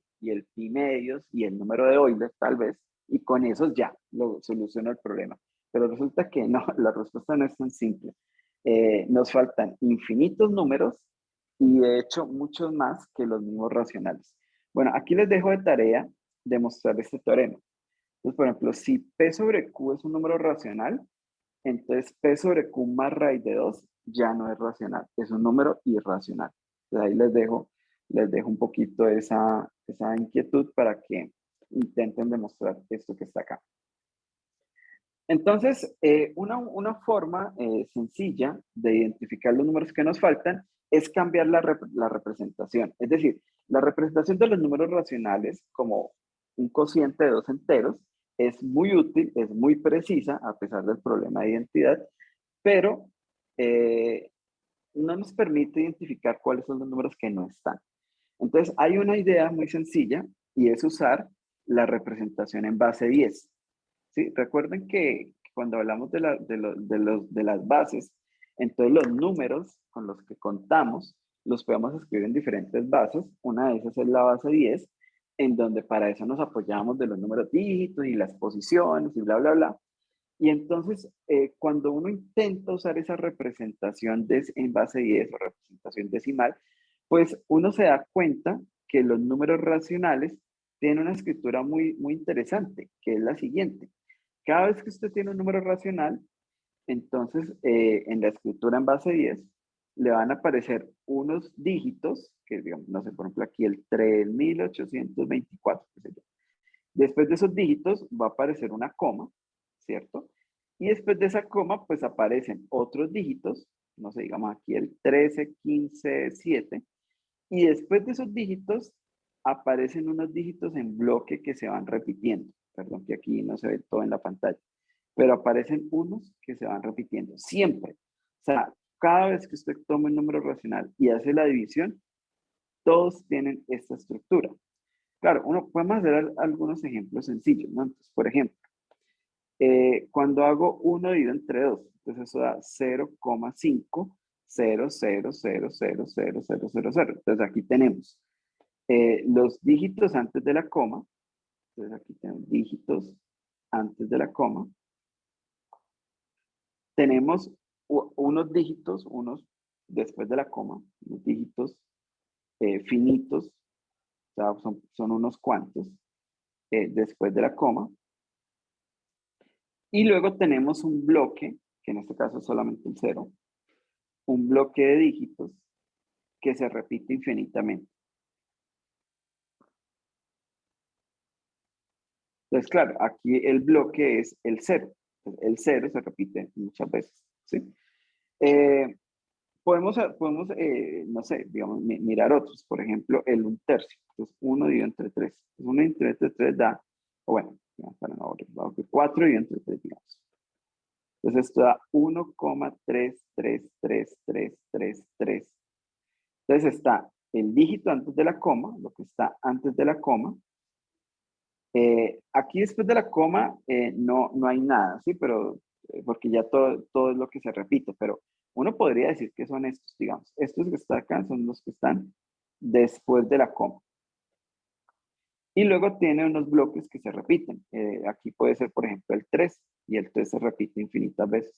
medios y el número de Euler tal vez, y con esos ya lo soluciono el problema. Pero resulta que no, la respuesta no es tan simple. Nos faltan infinitos números y de hecho muchos más que los mismos racionales. Bueno, aquí les dejo de tarea demostrar este teorema. Entonces, por ejemplo, si P sobre Q es un número racional, entonces P sobre Q más raíz de 2 ya no es racional, es un número irracional. Entonces ahí les dejo un poquito esa inquietud para que intenten demostrar esto que está acá. Entonces, una forma sencilla de identificar los números que nos faltan es cambiar la representación. Es decir, la representación de los números racionales como un cociente de 2 enteros es muy útil, es muy precisa, a pesar del problema de identidad, pero no nos permite identificar cuáles son los números que no están. Entonces, hay una idea muy sencilla y es usar la representación en base 10. ¿Sí? Recuerden que cuando hablamos de las bases, entonces los números con los que contamos los podemos escribir en diferentes bases. Una de esas es la base 10, en donde para eso nos apoyamos de los números dígitos y las posiciones y bla, bla, bla. Y entonces, cuando uno intenta usar esa representación en base 10 o representación decimal, pues uno se da cuenta que los números racionales tienen una escritura muy, muy interesante, que es la siguiente. Cada vez que usted tiene un número racional, entonces en la escritura en base 10 le van a aparecer unos dígitos, que digamos, no sé, por ejemplo aquí el 3824, qué sé yo. Después de esos dígitos va a aparecer una coma, ¿cierto? Y después de esa coma, pues aparecen otros dígitos, no sé, digamos aquí el 13, 15, 7. Y después de esos dígitos, aparecen unos dígitos en bloque que se van repitiendo. Perdón que aquí no se ve todo en la pantalla. Pero aparecen unos que se van repitiendo, siempre. O sea, cada vez que usted toma un número racional y hace la división, todos tienen esta estructura. Claro, podemos hacer algunos ejemplos sencillos, ¿no? Entonces, por ejemplo, cuando hago 1 dividido entre 2, entonces eso da 0,5, 0, 0, 0, 0, 0, 0, 0, 0. Entonces aquí tenemos los dígitos antes de la coma. Entonces aquí tenemos dígitos antes de la coma. Tenemos unos dígitos, unos después de la coma, unos dígitos finitos, o sea, son unos cuantos después de la coma. Y luego tenemos un bloque, que en este caso es solamente el 0, un bloque de dígitos que se repite infinitamente. Entonces, claro, aquí el bloque es el 0. El 0 se repite muchas veces, ¿sí? Podemos no sé, digamos, mirar otros. Por ejemplo, el 1/3. Entonces, 1 dividido entre 3. 1 dividido entre 3 da, o bueno, para no aburrir, 4 dividido entre 3, digamos. Entonces, esto da 1,3333333. Entonces, está el dígito antes de la coma, lo que está antes de la coma. Aquí después de la coma no hay nada, ¿sí? Pero, porque ya todo es lo que se repite, pero uno podría decir que son estos, digamos. Estos que están acá son los que están después de la coma. Y luego tiene unos bloques que se repiten. Aquí puede ser, por ejemplo, el 3, y el 3 se repite infinitas veces.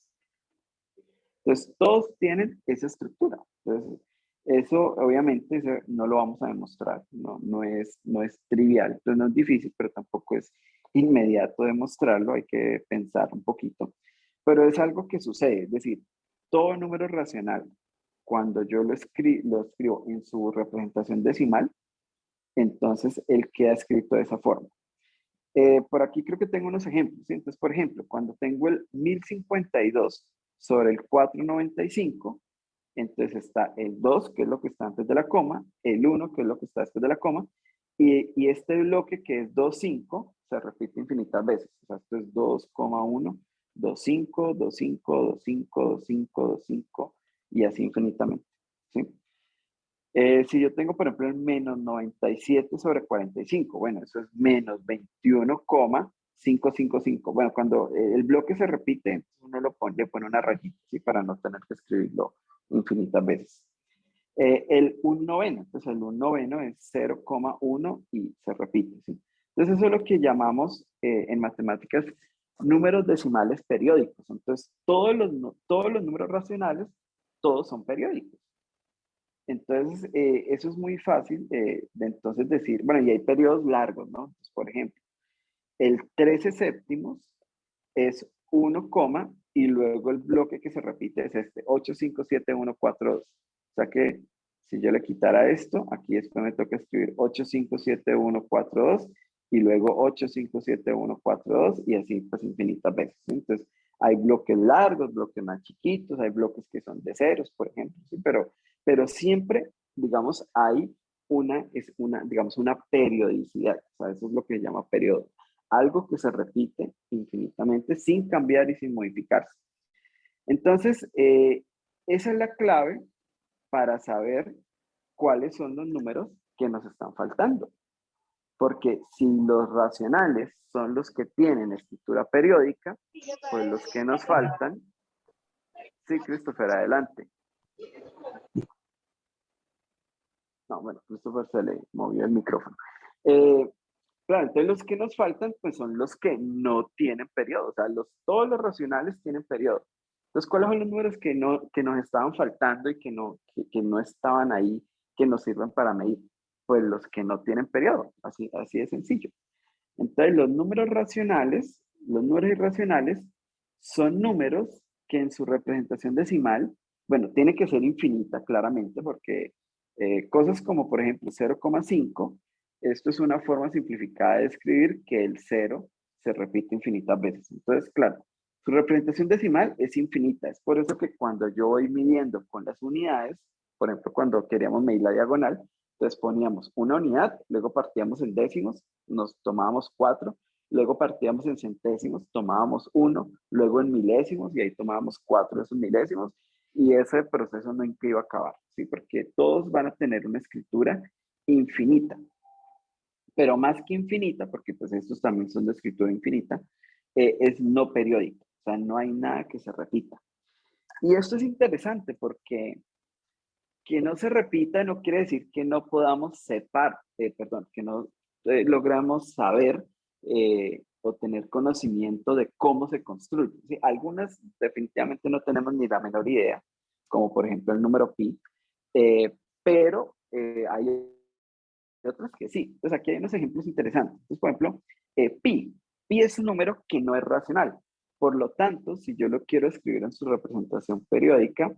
Entonces, todos tienen esa estructura. Entonces, eso obviamente no lo vamos a demostrar, no es trivial, entonces no es difícil, pero tampoco es inmediato demostrarlo, hay que pensar un poquito. Pero es algo que sucede, es decir, todo número racional, cuando yo lo escribo en su representación decimal, entonces él queda escrito de esa forma. Por aquí creo que tengo unos ejemplos, ¿sí? Entonces, por ejemplo, cuando tengo el 1052 sobre el 495, entonces está el 2, que es lo que está antes de la coma, el 1, que es lo que está después de la coma, y este bloque que es 2,5 se repite infinitas veces. O sea, esto es 2,1, 2,5, 2,5, 2,5, 2,5, 2,5, y así infinitamente, ¿sí? Si yo tengo, por ejemplo, el menos 97 sobre 45, bueno, eso es menos 21,555. Bueno, cuando el bloque se repite, uno le pone una rayita, ¿sí? Para no tener que escribirlo infinitas veces. El 1/9, entonces el 1/9 es 0,1 y se repite, ¿sí? Entonces eso es lo que llamamos en matemáticas números decimales periódicos. Entonces todos los números racionales, todos son periódicos. Entonces, eso es muy fácil de entonces decir, bueno, y hay periodos largos, ¿no? Entonces, por ejemplo, el 13 séptimos es 1, y luego el bloque que se repite es este, 8, 5, 7, 1, 4, 2. O sea que si yo le quitara esto, aquí después me toca escribir 8, 5, 7, 1, 4, 2, y luego 8, 5, 7, 1, 4, 2, y así pues infinitas veces, ¿sí? Entonces, hay bloques largos, bloques más chiquitos, hay bloques que son de ceros, por ejemplo, ¿sí? Pero siempre, digamos, hay digamos, una periodicidad. O sea, eso es lo que se llama periodo. Algo que se repite infinitamente sin cambiar y sin modificarse. Entonces, esa es la clave para saber cuáles son los números que nos están faltando. Porque si los racionales son los que tienen escritura periódica, pues los que nos faltan... Sí, Christopher, adelante. No, bueno, Christopher se le movió el micrófono. Claro, entonces los que nos faltan, pues son los que no tienen periodo. O sea, todos los racionales tienen periodo. Entonces, ¿cuáles son los números que nos estaban faltando y que no estaban ahí, que nos sirven para medir? Pues los que no tienen periodo, así de sencillo. Entonces, los números irracionales son números que en su representación decimal, bueno, tiene que ser infinita, claramente, porque cosas como, por ejemplo, 0,5, esto es una forma simplificada de escribir que el 0 se repite infinitas veces. Entonces, claro, su representación decimal es infinita. Es por eso que cuando yo voy midiendo con las unidades, por ejemplo, cuando queríamos medir la diagonal, entonces poníamos una unidad, luego partíamos en décimos, nos tomábamos 4, luego partíamos en centésimos, tomábamos 1, luego en milésimos, y ahí tomábamos 4 de esos milésimos, y ese proceso no iba a acabar, ¿sí? Porque todos van a tener una escritura infinita, pero más que infinita, porque pues estos también son de escritura infinita, es no periódica, o sea, no hay nada que se repita. Y esto es interesante porque que no se repita no quiere decir que no podamos que no logramos saber o tener conocimiento de cómo se construye. ¿Sí? Algunas definitivamente no tenemos ni la menor idea, como por ejemplo el número pi, pero hay otras que sí. Entonces aquí hay unos ejemplos interesantes. Entonces, por ejemplo, pi. Pi es un número que no es racional. Por lo tanto, si yo lo quiero escribir en su representación periódica,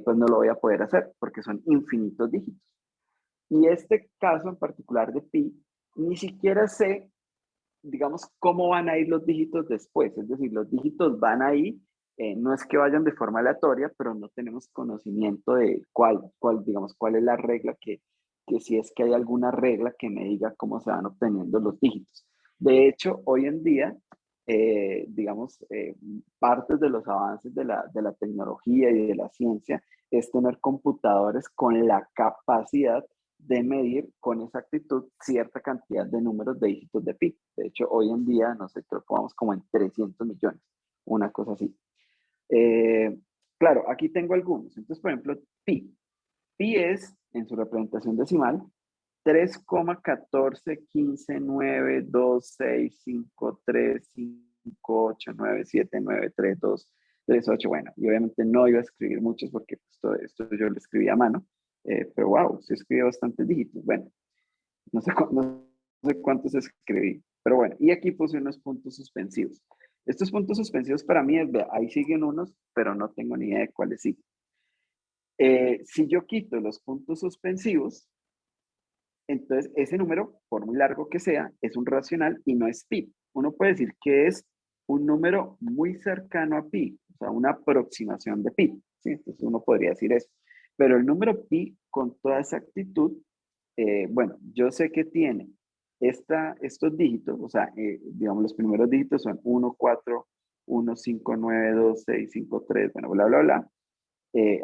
pues no lo voy a poder hacer porque son infinitos dígitos. Y este caso en particular de pi, ni siquiera sé, digamos, cómo van a ir los dígitos después. Es decir, los dígitos van ahí, No es que vayan de forma aleatoria, pero no tenemos conocimiento de digamos, cuál es la regla que si es que hay alguna regla que me diga cómo se van obteniendo los dígitos. De hecho, hoy en día, digamos, partes de los avances de la tecnología y de la ciencia es tener computadores con la capacidad de medir con exactitud cierta cantidad de números de dígitos de pi. De hecho, hoy en día nosotros vamos como en 300 millones, una cosa así. Claro, aquí tengo algunos. Entonces, por ejemplo, pi. Pi es, en su representación decimal, 3,14159265353897932338. Bueno, y obviamente no iba a escribir muchos porque esto yo lo escribí a mano, pero wow, se escribe bastantes dígitos. Bueno, no sé cuántos escribí, pero bueno, y aquí puse unos puntos suspensivos. Estos puntos suspensivos para mí, ahí siguen unos, pero no tengo ni idea de cuáles siguen. Si yo quito los puntos suspensivos, entonces ese número, por muy largo que sea, es un racional y no es pi. Uno puede decir que es un número muy cercano a pi, o sea, una aproximación de pi, ¿sí? Entonces uno podría decir eso. Pero el número pi, con toda exactitud, bueno, yo sé que tiene estos dígitos, o sea, digamos, los primeros dígitos son 1, 4, 1, 5, 9, 2, 6, 5, 3, bueno, bla, bla, bla,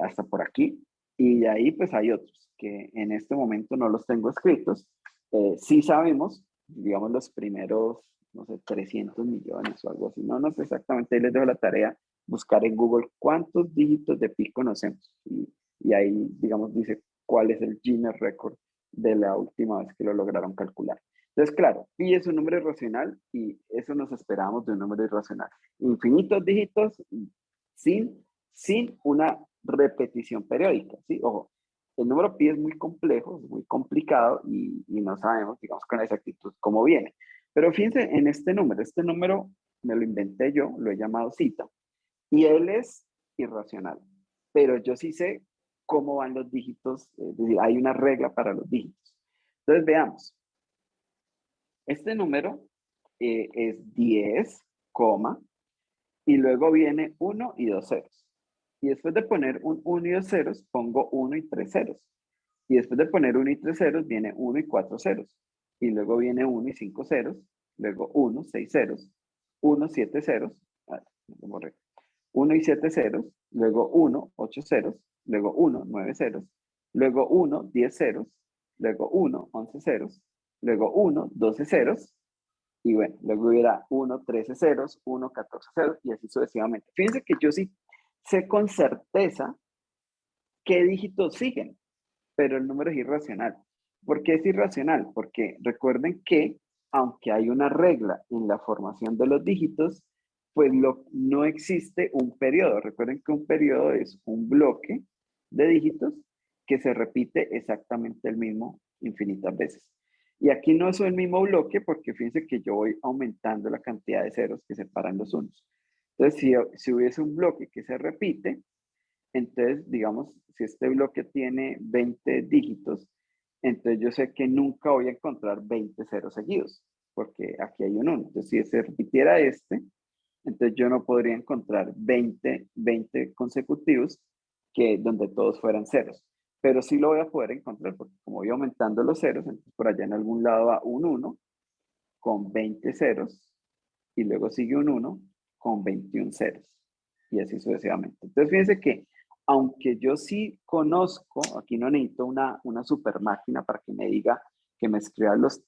hasta por aquí. Y de ahí, pues hay otros que en este momento no los tengo escritos. Sí sabemos, digamos, los primeros, no sé, 300 millones o algo así. No sé exactamente, ahí les dejo la tarea, buscar en Google cuántos dígitos de pi conocemos. Y ahí, digamos, dice cuál es el Guinness Record de la última vez que lo lograron calcular. Entonces, claro, pi es un número irracional y eso nos esperamos de un número irracional. Infinitos dígitos sin una repetición periódica, ¿sí? Ojo, el número pi es muy complejo, es muy complicado y no sabemos, digamos, con exactitud cómo viene. Pero fíjense en este número me lo inventé yo, lo he llamado zeta, y él es irracional, pero yo sí sé cómo van los dígitos, es decir, hay una regla para los dígitos. Entonces veamos, este número es 10, y luego viene 1 y 2 ceros. Y después de poner un 1 y 2 ceros, pongo 1 y 3 ceros. Y después de poner 1 y 3 ceros, viene 1 y 4 ceros. Y luego viene 1 y 5 ceros. Luego 1, 6 ceros. 1, 7 ceros. 1 y 7 ceros. Luego 1, 8 ceros. Luego 1, 9 ceros. Luego 1, 10 ceros. Luego 1, 11 ceros. Luego 1, 12 ceros. Y bueno, luego hubiera 1, 13 ceros, 1, 14 ceros y así sucesivamente. Fíjense que yo sí sé con certeza qué dígitos siguen, pero el número es irracional. ¿Por qué es irracional? Porque recuerden que aunque hay una regla en la formación de los dígitos, pues no existe un periodo. Recuerden que un periodo es un bloque de dígitos que se repite exactamente el mismo infinitas veces. Y aquí no es el mismo bloque porque fíjense que yo voy aumentando la cantidad de ceros que separan los unos. Entonces, si hubiese un bloque que se repite, entonces, digamos, si este bloque tiene 20 dígitos, entonces yo sé que nunca voy a encontrar 20 ceros seguidos, porque aquí hay un 1. Entonces, si se repitiera entonces yo no podría encontrar 20 consecutivos donde todos fueran ceros. Pero sí lo voy a poder encontrar, porque como voy aumentando los ceros, entonces por allá en algún lado va un 1 con 20 ceros, y luego sigue un 1 con 21 ceros, y así sucesivamente. Entonces fíjense que aunque yo sí conozco, aquí no necesito una super máquina para que me diga, que me escriba los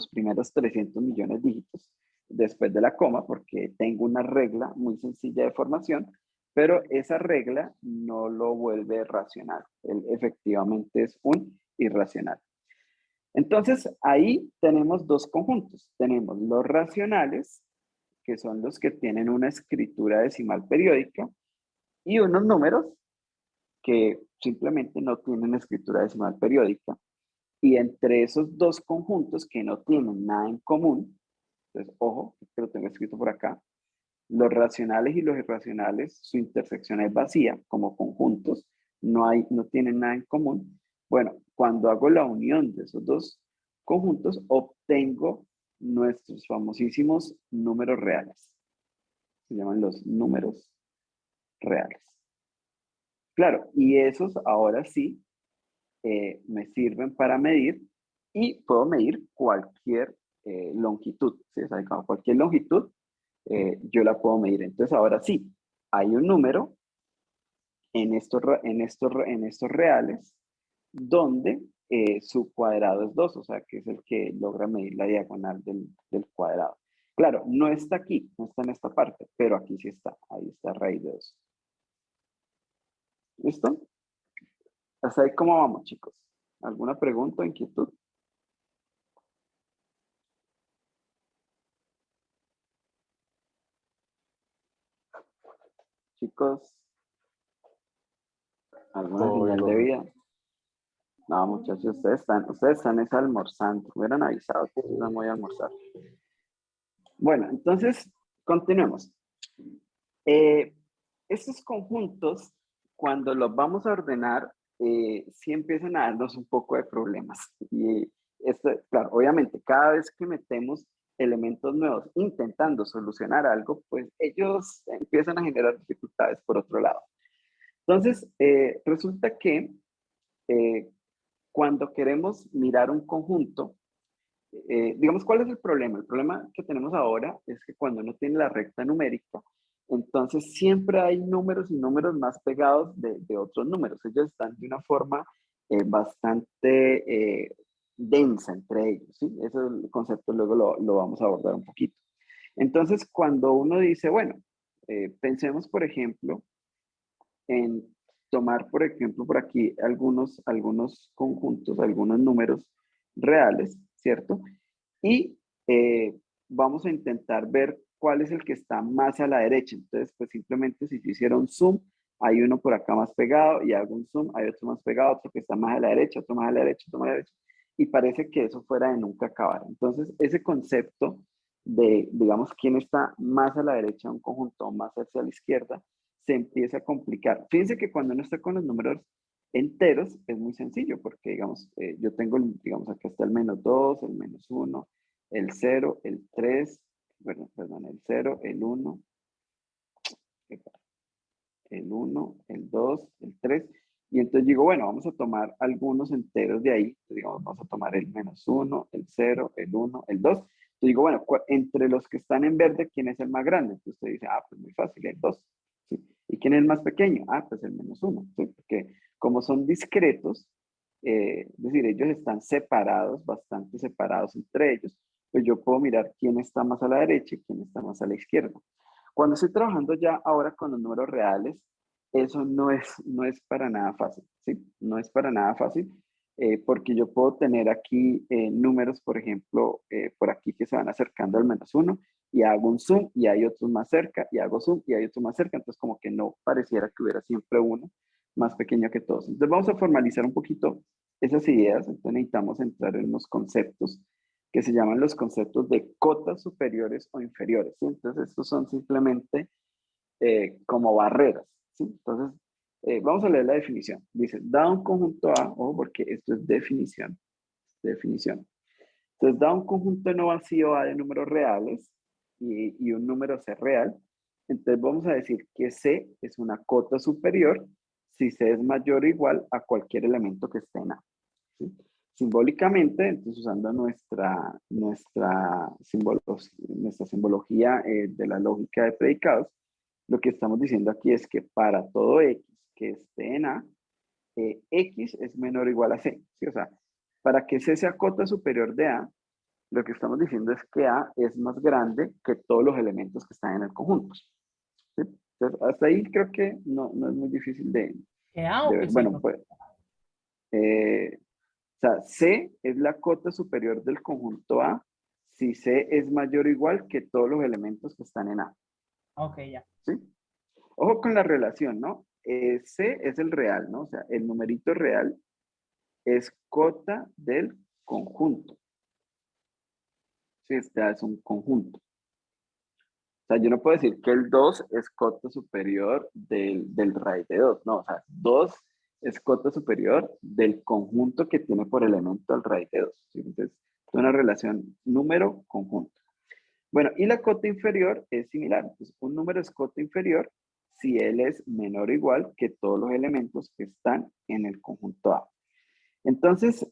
primeros 300 millones de dígitos después de la coma, porque tengo una regla muy sencilla de formación, pero esa regla no lo vuelve racional. Él efectivamente es un irracional. Entonces, ahí tenemos dos conjuntos. Tenemos los racionales, que son los que tienen una escritura decimal periódica, y unos números que simplemente no tienen escritura decimal periódica. Y entre esos dos conjuntos que no tienen nada en común, entonces, ojo, que lo tengo escrito por acá, los racionales y los irracionales, su intersección es vacía como conjuntos, no tienen nada en común. Bueno, cuando hago la unión de esos dos conjuntos, obtengo nuestros famosísimos números reales. Se llaman los números reales. Claro, y esos ahora sí me sirven para medir y puedo medir cualquier longitud. ¿Sí? O sea, cualquier longitud yo la puedo medir. Entonces ahora sí, hay un número en estos reales donde su cuadrado es 2, o sea, que es el que logra medir la diagonal del cuadrado. Claro, no está aquí, no está en esta parte, pero aquí sí está. Ahí está raíz de 2. ¿Listo? Hasta ahí, ¿cómo vamos, chicos? ¿Alguna pregunta o inquietud? Chicos, ¿alguna Todo bien, señal de profe. vida? No, muchachos, ustedes están es almorzando. Hubieran avisado que no voy a almorzar. Bueno, entonces, continuemos. Estos conjuntos, cuando los vamos a ordenar, sí empiezan a darnos un poco de problemas. Y esto, claro, obviamente, cada vez que metemos elementos nuevos intentando solucionar algo, pues ellos empiezan a generar dificultades por otro lado. Entonces, resulta que eh, cuando queremos mirar un conjunto, digamos, ¿cuál es el problema? El problema que tenemos ahora es que cuando uno tiene la recta numérica, entonces siempre hay números y números más pegados de otros números. Ellos están de una forma bastante densa entre ellos, ¿sí? Ese es el concepto, luego lo vamos a abordar un poquito. Entonces, cuando uno dice, bueno, pensemos, por ejemplo, en tomar, por ejemplo, por aquí algunos conjuntos, algunos números reales, ¿cierto? Y vamos a intentar ver cuál es el que está más a la derecha. Entonces, pues simplemente si yo hiciera un zoom, hay uno por acá más pegado y hago un zoom, hay otro más pegado, otro que está más a la derecha, otro más a la derecha, otro más a la derecha. Y parece que eso fuera de nunca acabar. Entonces, ese concepto de, digamos, quién está más a la derecha de un conjunto o más hacia la izquierda, se empieza a complicar. Fíjense que cuando uno está con los números enteros es muy sencillo porque, digamos, yo tengo, digamos, acá está el -2, el -1, el 0, el 3, perdón, el 0, el 1, el 1, el 2, el 3. Y entonces digo, bueno, vamos a tomar algunos enteros de ahí. Entonces, digamos, vamos a tomar el -1, el 0, el 1, el 2. Entonces digo, bueno, entre los que están en verde, ¿quién es el más grande? Entonces usted dice, ah, pues muy fácil, el 2. ¿Sí? ¿Y quién es el más pequeño? Ah, pues el -1. ¿Sí? Porque como son discretos, es decir, ellos están separados, bastante separados entre ellos, pues yo puedo mirar quién está más a la derecha y quién está más a la izquierda. Cuando estoy trabajando ya ahora con los números reales, eso no es para nada fácil, ¿sí? No es para nada fácil, porque yo puedo tener aquí números, por ejemplo, por aquí que se van acercando al -1 y hago un zoom y hay otros más cerca y hago zoom y hay otros más cerca, entonces como que no pareciera que hubiera siempre uno más pequeño que todos. Entonces vamos a formalizar un poquito esas ideas, entonces necesitamos entrar en unos conceptos que se llaman los conceptos de cotas superiores o inferiores, ¿sí? Entonces estos son simplemente como barreras, ¿sí? Entonces, vamos a leer la definición. Dice, da un conjunto A, ojo, porque esto es definición, definición. Entonces, da un conjunto no vacío A de números reales y un número C real. Entonces, vamos a decir que C es una cota superior si C es mayor o igual a cualquier elemento que esté en A, ¿sí? Simbólicamente, entonces usando nuestra simbología de la lógica de predicados, lo que estamos diciendo aquí es que para todo X que esté en A, X es menor o igual a C, ¿sí? O sea, para que C sea cota superior de A, lo que estamos diciendo es que A es más grande que todos los elementos que están en el conjunto, ¿sí? Entonces, hasta ahí creo que no es muy difícil ¿Que A de o ver. que C? Bueno, pues, o sea, C es la cota superior del conjunto A si C es mayor o igual que todos los elementos que están en A, Ok, ya. ¿sí? Ojo con la relación, ¿no? C es el real, ¿no? O sea, el numerito real es cota del conjunto. Sí, este es un conjunto. O sea, yo no puedo decir que el 2 es cota superior del raíz de 2. No, o sea, 2 es cota superior del conjunto que tiene por elemento el raíz de 2. ¿Sí? Entonces, es una relación número-conjunto. Bueno, y la cota inferior es similar. Entonces, un número es cota inferior si él es menor o igual que todos los elementos que están en el conjunto A. Entonces,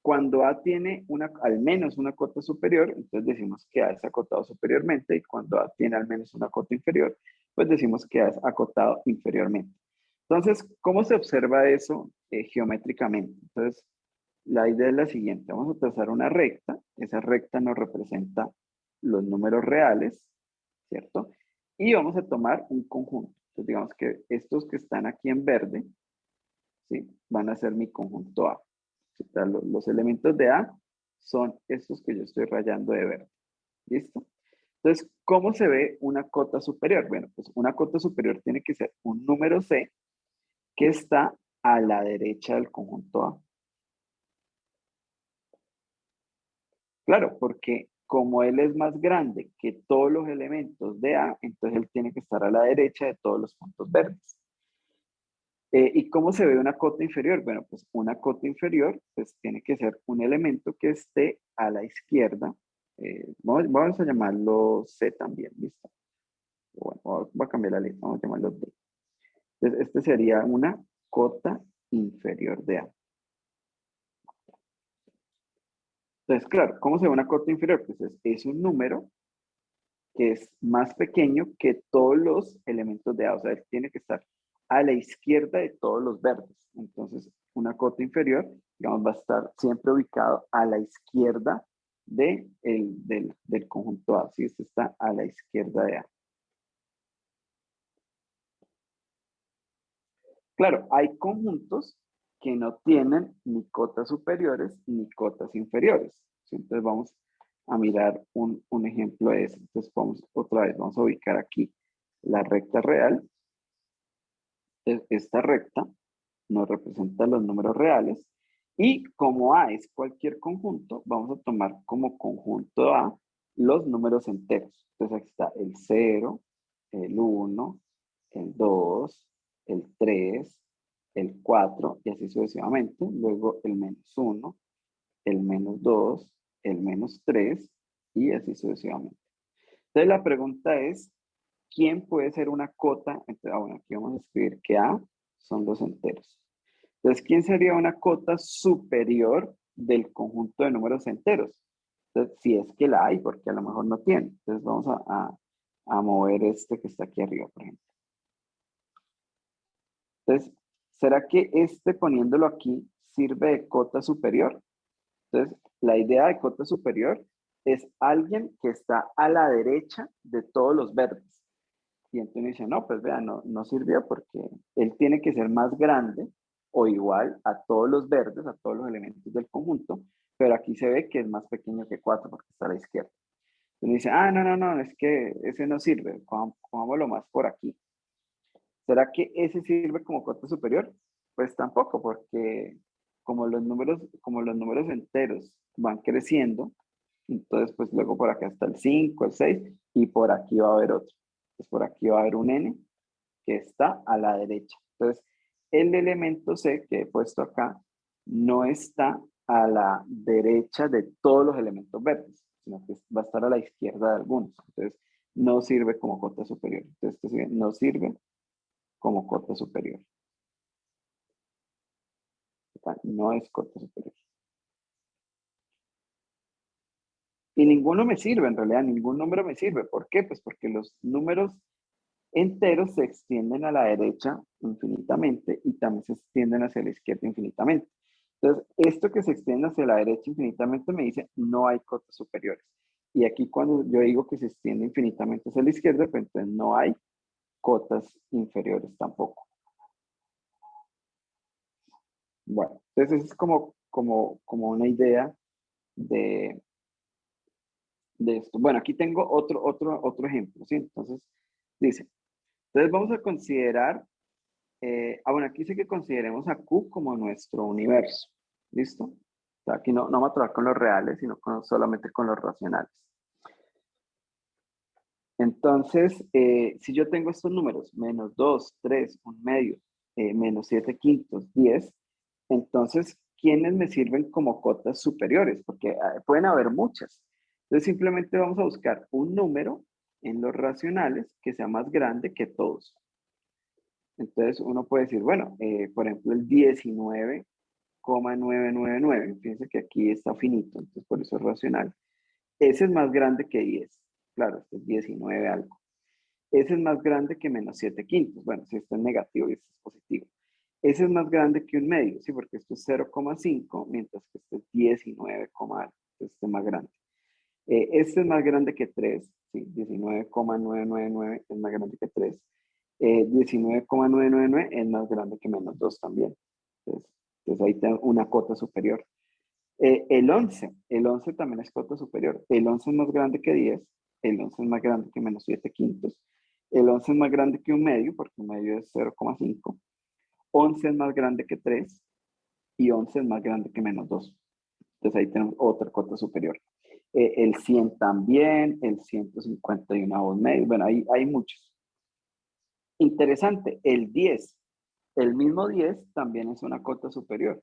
cuando A tiene al menos una cota superior, entonces decimos que A es acotado superiormente, y cuando A tiene al menos una cota inferior, pues decimos que A es acotado inferiormente. Entonces, ¿cómo se observa eso geométricamente? Entonces, la idea es la siguiente. Vamos a trazar una recta. Esa recta nos representa los números reales, ¿cierto? Y vamos a tomar un conjunto. Entonces, digamos que estos que están aquí en verde, ¿sí? Van a ser mi conjunto A. O sea, los elementos de A son estos que yo estoy rayando de verde. ¿Listo? Entonces, ¿cómo se ve una cota superior? Bueno, pues una cota superior tiene que ser un número C que está a la derecha del conjunto A. Claro, porque como él es más grande que todos los elementos de A, entonces él tiene que estar a la derecha de todos los puntos verdes. ¿Y cómo se ve una cota inferior? Bueno, pues una cota inferior pues tiene que ser un elemento que esté a la izquierda. Vamos a llamarlo C también, ¿listo? Bueno, voy a cambiar la letra, vamos a llamarlo D. Entonces, este sería una cota inferior de A. Entonces, claro, ¿cómo se ve una cota inferior? Pues es un número que es más pequeño que todos los elementos de A. O sea, él tiene que estar a la izquierda de todos los verdes. Entonces, una cota inferior, digamos, va a estar siempre ubicado a la izquierda del conjunto A. Si este está a la izquierda de A. Claro, hay conjuntos que no tienen ni cotas superiores ni cotas inferiores. ¿Sí? Entonces vamos a mirar un ejemplo de eso. Entonces otra vez, vamos a ubicar aquí la recta real. Esta recta nos representa los números reales. Y como A es cualquier conjunto, vamos a tomar como conjunto A los números enteros. Entonces aquí está el 0, el 1, el 2, el 3, el 4 y así sucesivamente. Luego el -1, el -2, el -3 y así sucesivamente. Entonces la pregunta es, ¿quién puede ser una cota? Entonces, bueno, aquí vamos a escribir que A son los enteros. Entonces, ¿quién sería una cota superior del conjunto de números enteros? Entonces, si es que la hay, porque a lo mejor no tiene. Entonces, vamos a mover este que está aquí arriba, por ejemplo. Entonces, ¿será que este poniéndolo aquí sirve de cota superior? Entonces, la idea de cota superior es alguien que está a la derecha de todos los verdes. Y entonces dice, no, pues vea, no sirvió porque él tiene que ser más grande o igual a todos los verdes, a todos los elementos del conjunto, pero aquí se ve que es más pequeño que 4 porque está a la izquierda. Entonces dice, no, es que ese no sirve, pongámoslo más por aquí. ¿Será que ese sirve como cota superior? Pues tampoco, porque como los números enteros van creciendo, entonces pues luego por acá está el 5, el 6 y por aquí va a haber otro. Pues por aquí va a haber un n que está a la derecha. Entonces, el elemento C que he puesto acá no está a la derecha de todos los elementos verdes, sino que va a estar a la izquierda de algunos. Entonces, no sirve como cota superior. Entonces, no sirve como cota superior. No es cota superior. Y ninguno me sirve, en realidad, ningún número me sirve. ¿Por qué? Pues porque los números enteros se extienden a la derecha infinitamente y también se extienden hacia la izquierda infinitamente. Entonces, esto que se extiende hacia la derecha infinitamente me dice no hay cotas superiores. Y aquí cuando yo digo que se extiende infinitamente hacia la izquierda, pues entonces no hay cotas inferiores tampoco. Bueno, entonces es como una idea de esto. Bueno, aquí tengo otro ejemplo, ¿sí? Entonces, dice, entonces vamos a considerar, bueno, aquí dice que consideremos a Q como nuestro universo, ¿listo? O sea, aquí no vamos a trabajar con los reales, sino solamente con los racionales. Entonces, si yo tengo estos números, -2, 3, 1/2, -7/5, 10, entonces, ¿quiénes me sirven como cotas superiores? Porque pueden haber muchas. Entonces simplemente vamos a buscar un número en los racionales que sea más grande que todos. Entonces uno puede decir, bueno, por ejemplo, el 19,999, fíjense que aquí está finito, entonces por eso es racional. Ese es más grande que 10. Claro, este es 19 algo. Ese es más grande que menos 7 quintos. Bueno, si esto es negativo y esto es positivo. Ese es más grande que un medio, ¿sí? Porque esto es 0,5, mientras que este es 19, algo. Entonces este es más grande. Este es más grande que 3, ¿sí? 19,999 es más grande que 3. 19,999 es más grande que menos 2 también. Entonces ahí tengo una cota superior. El 11 también es cota superior. El 11 es más grande que 10, el 11 es más grande que menos 7 quintos, el 11 es más grande que un medio, porque un medio es 0,5, 11 es más grande que 3 y 11 es más grande que menos 2. Entonces ahí tenemos otra cota superior. El 100 también, el 151 medio, bueno, hay muchos. Interesante, el 10, el mismo 10 también es una cota superior,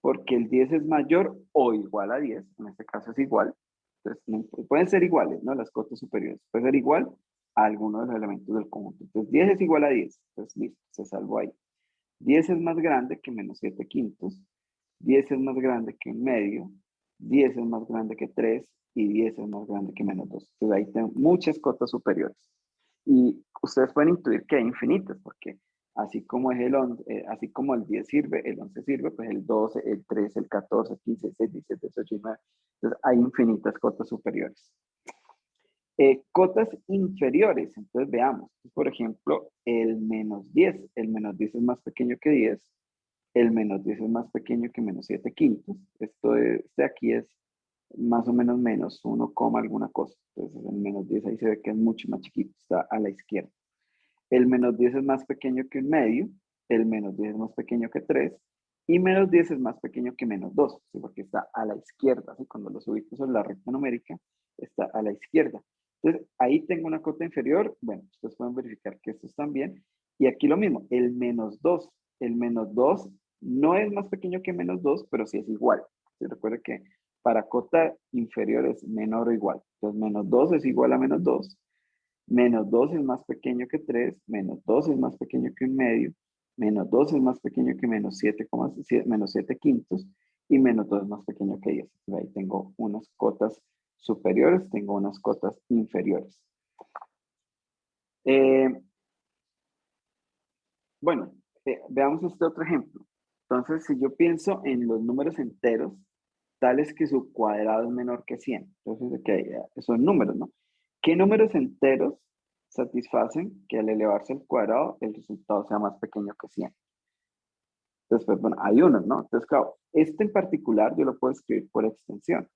porque el 10 es mayor o igual a 10, en este caso es igual, entonces pueden ser iguales, ¿no? Las cotas superiores, puede ser igual a alguno de los elementos del conjunto. Entonces 10 es igual a 10, entonces listo, se salvó ahí. 10 es más grande que menos 7 quintos, 10 es más grande que un medio, 10 es más grande que 3 y 10 es más grande que menos 2. Entonces ahí tengo muchas cotas superiores. Y ustedes pueden intuir que hay infinitas, porque así como es el 11, así como el 10 sirve, el 11 sirve, pues el 12, el 13, el 14, 15, 16, 17, 18 y 9. Entonces hay infinitas cotas superiores. Cotas inferiores, entonces veamos, por ejemplo, el menos 10. El menos 10 es más pequeño que 10, el menos 10 es más pequeño que menos 7 quintos. Este aquí es más o menos menos 1, alguna cosa. Entonces el menos 10 ahí se ve que es mucho más chiquito, está a la izquierda. El menos 10 es más pequeño que un medio, el menos 10 es más pequeño que 3 y menos 10 es más pequeño que menos 2, ¿sí? Porque está a la izquierda, ¿sí? Cuando los ubico sobre la recta numérica, está a la izquierda. Entonces ahí tengo una cota inferior, bueno, ustedes pueden verificar que estos también. Y aquí lo mismo, el menos 2. El menos 2 no es más pequeño que menos 2, pero sí es igual. ¿Sí? Recuerda que para cota inferior es menor o igual. Entonces menos 2 es igual a menos 2. Menos 2 es más pequeño que 3, menos 2 es más pequeño que un medio, menos 2 es más pequeño que menos 7, menos 7 quintos, y menos 2 es más pequeño que 10. Ahí tengo unas cotas superiores, tengo unas cotas inferiores. Bueno, veamos este otro ejemplo. Entonces, si yo pienso en los números enteros, tales que su cuadrado es menor que 100. Entonces, son números, ¿no? ¿Qué números enteros satisfacen que al elevarse al cuadrado el resultado sea más pequeño que 100? Entonces, pues, bueno, hay unos, ¿no? Entonces, claro, este en particular yo lo puedo escribir por extensión.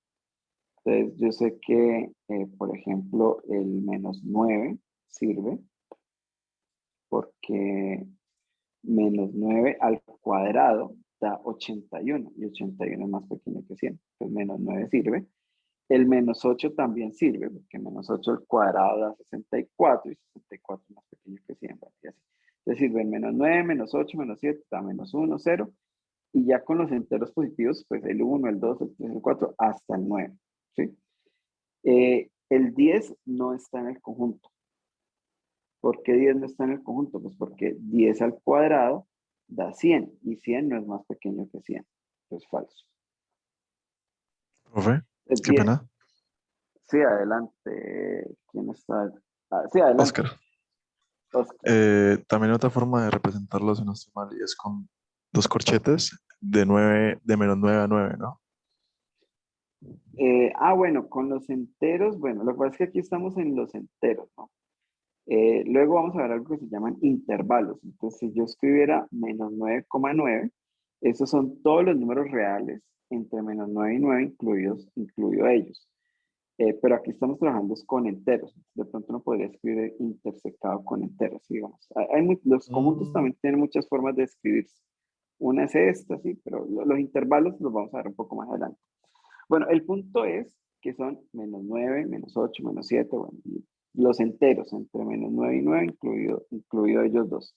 Entonces, yo sé que, por ejemplo, el menos 9 sirve porque menos 9 al cuadrado da 81 y 81 es más pequeño que 100. Entonces, menos 9 sirve. El menos 8 también sirve, porque menos 8 al cuadrado da 64 y 64 es más pequeño que 100. Y así. Entonces sirve menos 9, menos 8, menos 7, da menos 1, 0. Y ya con los enteros positivos, pues el 1, el 2, el 3, el 4, hasta el 9. ¿Sí? El 10 no está en el conjunto. ¿Por qué 10 no está en el conjunto? Pues porque 10 al cuadrado da 100 y 100 no es más pequeño que 100. Es falso. Profe, Es qué 10. pena. Sí, adelante. ¿Quién está? Sí, adelante. Oscar. Oscar. También otra forma de representarlo, si no estoy mal, y es con dos corchetes de 9, de menos 9 a 9, ¿no? Bueno, con los enteros, bueno, lo que pasa es que aquí estamos en los enteros, ¿no? Luego vamos a ver algo que se llaman intervalos. Entonces, si yo escribiera menos 9,9, esos son todos los números reales entre menos 9 y 9, incluido ellos. Pero aquí estamos trabajando con enteros. De pronto uno podría escribir intersecado con enteros, digamos. Los conjuntos también tienen muchas formas de escribirse. Una es esta, sí, pero los intervalos los vamos a ver un poco más adelante. Bueno, el punto es que son menos 9, menos 8, menos 7, bueno, y los enteros entre menos 9 y 9, incluido ellos dos.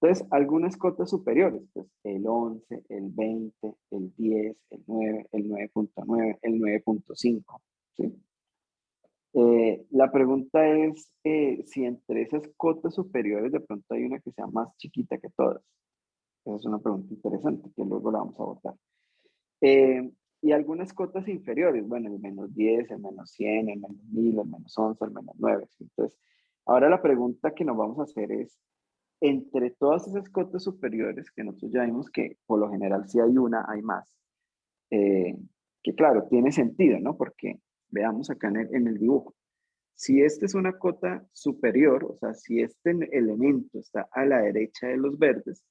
Entonces, algunas cotas superiores, pues el 11, el 20, el 10, el 9, el 9.9, el 9.5, ¿sí? La pregunta es si entre esas cotas superiores de pronto hay una que sea más chiquita que todas. Esa es una pregunta interesante que luego la vamos a votar. Y algunas cotas inferiores, bueno, el -10, el -100, el -1000, el -11, el -9. Entonces, ahora la pregunta que nos vamos a hacer es, entre todas esas cotas superiores, que nosotros ya vimos que por lo general si hay una, hay más, eh, que claro, tiene sentido, ¿no? Porque veamos acá en el dibujo. Si esta es una cota superior, o sea, si este elemento está a la derecha de los verdes,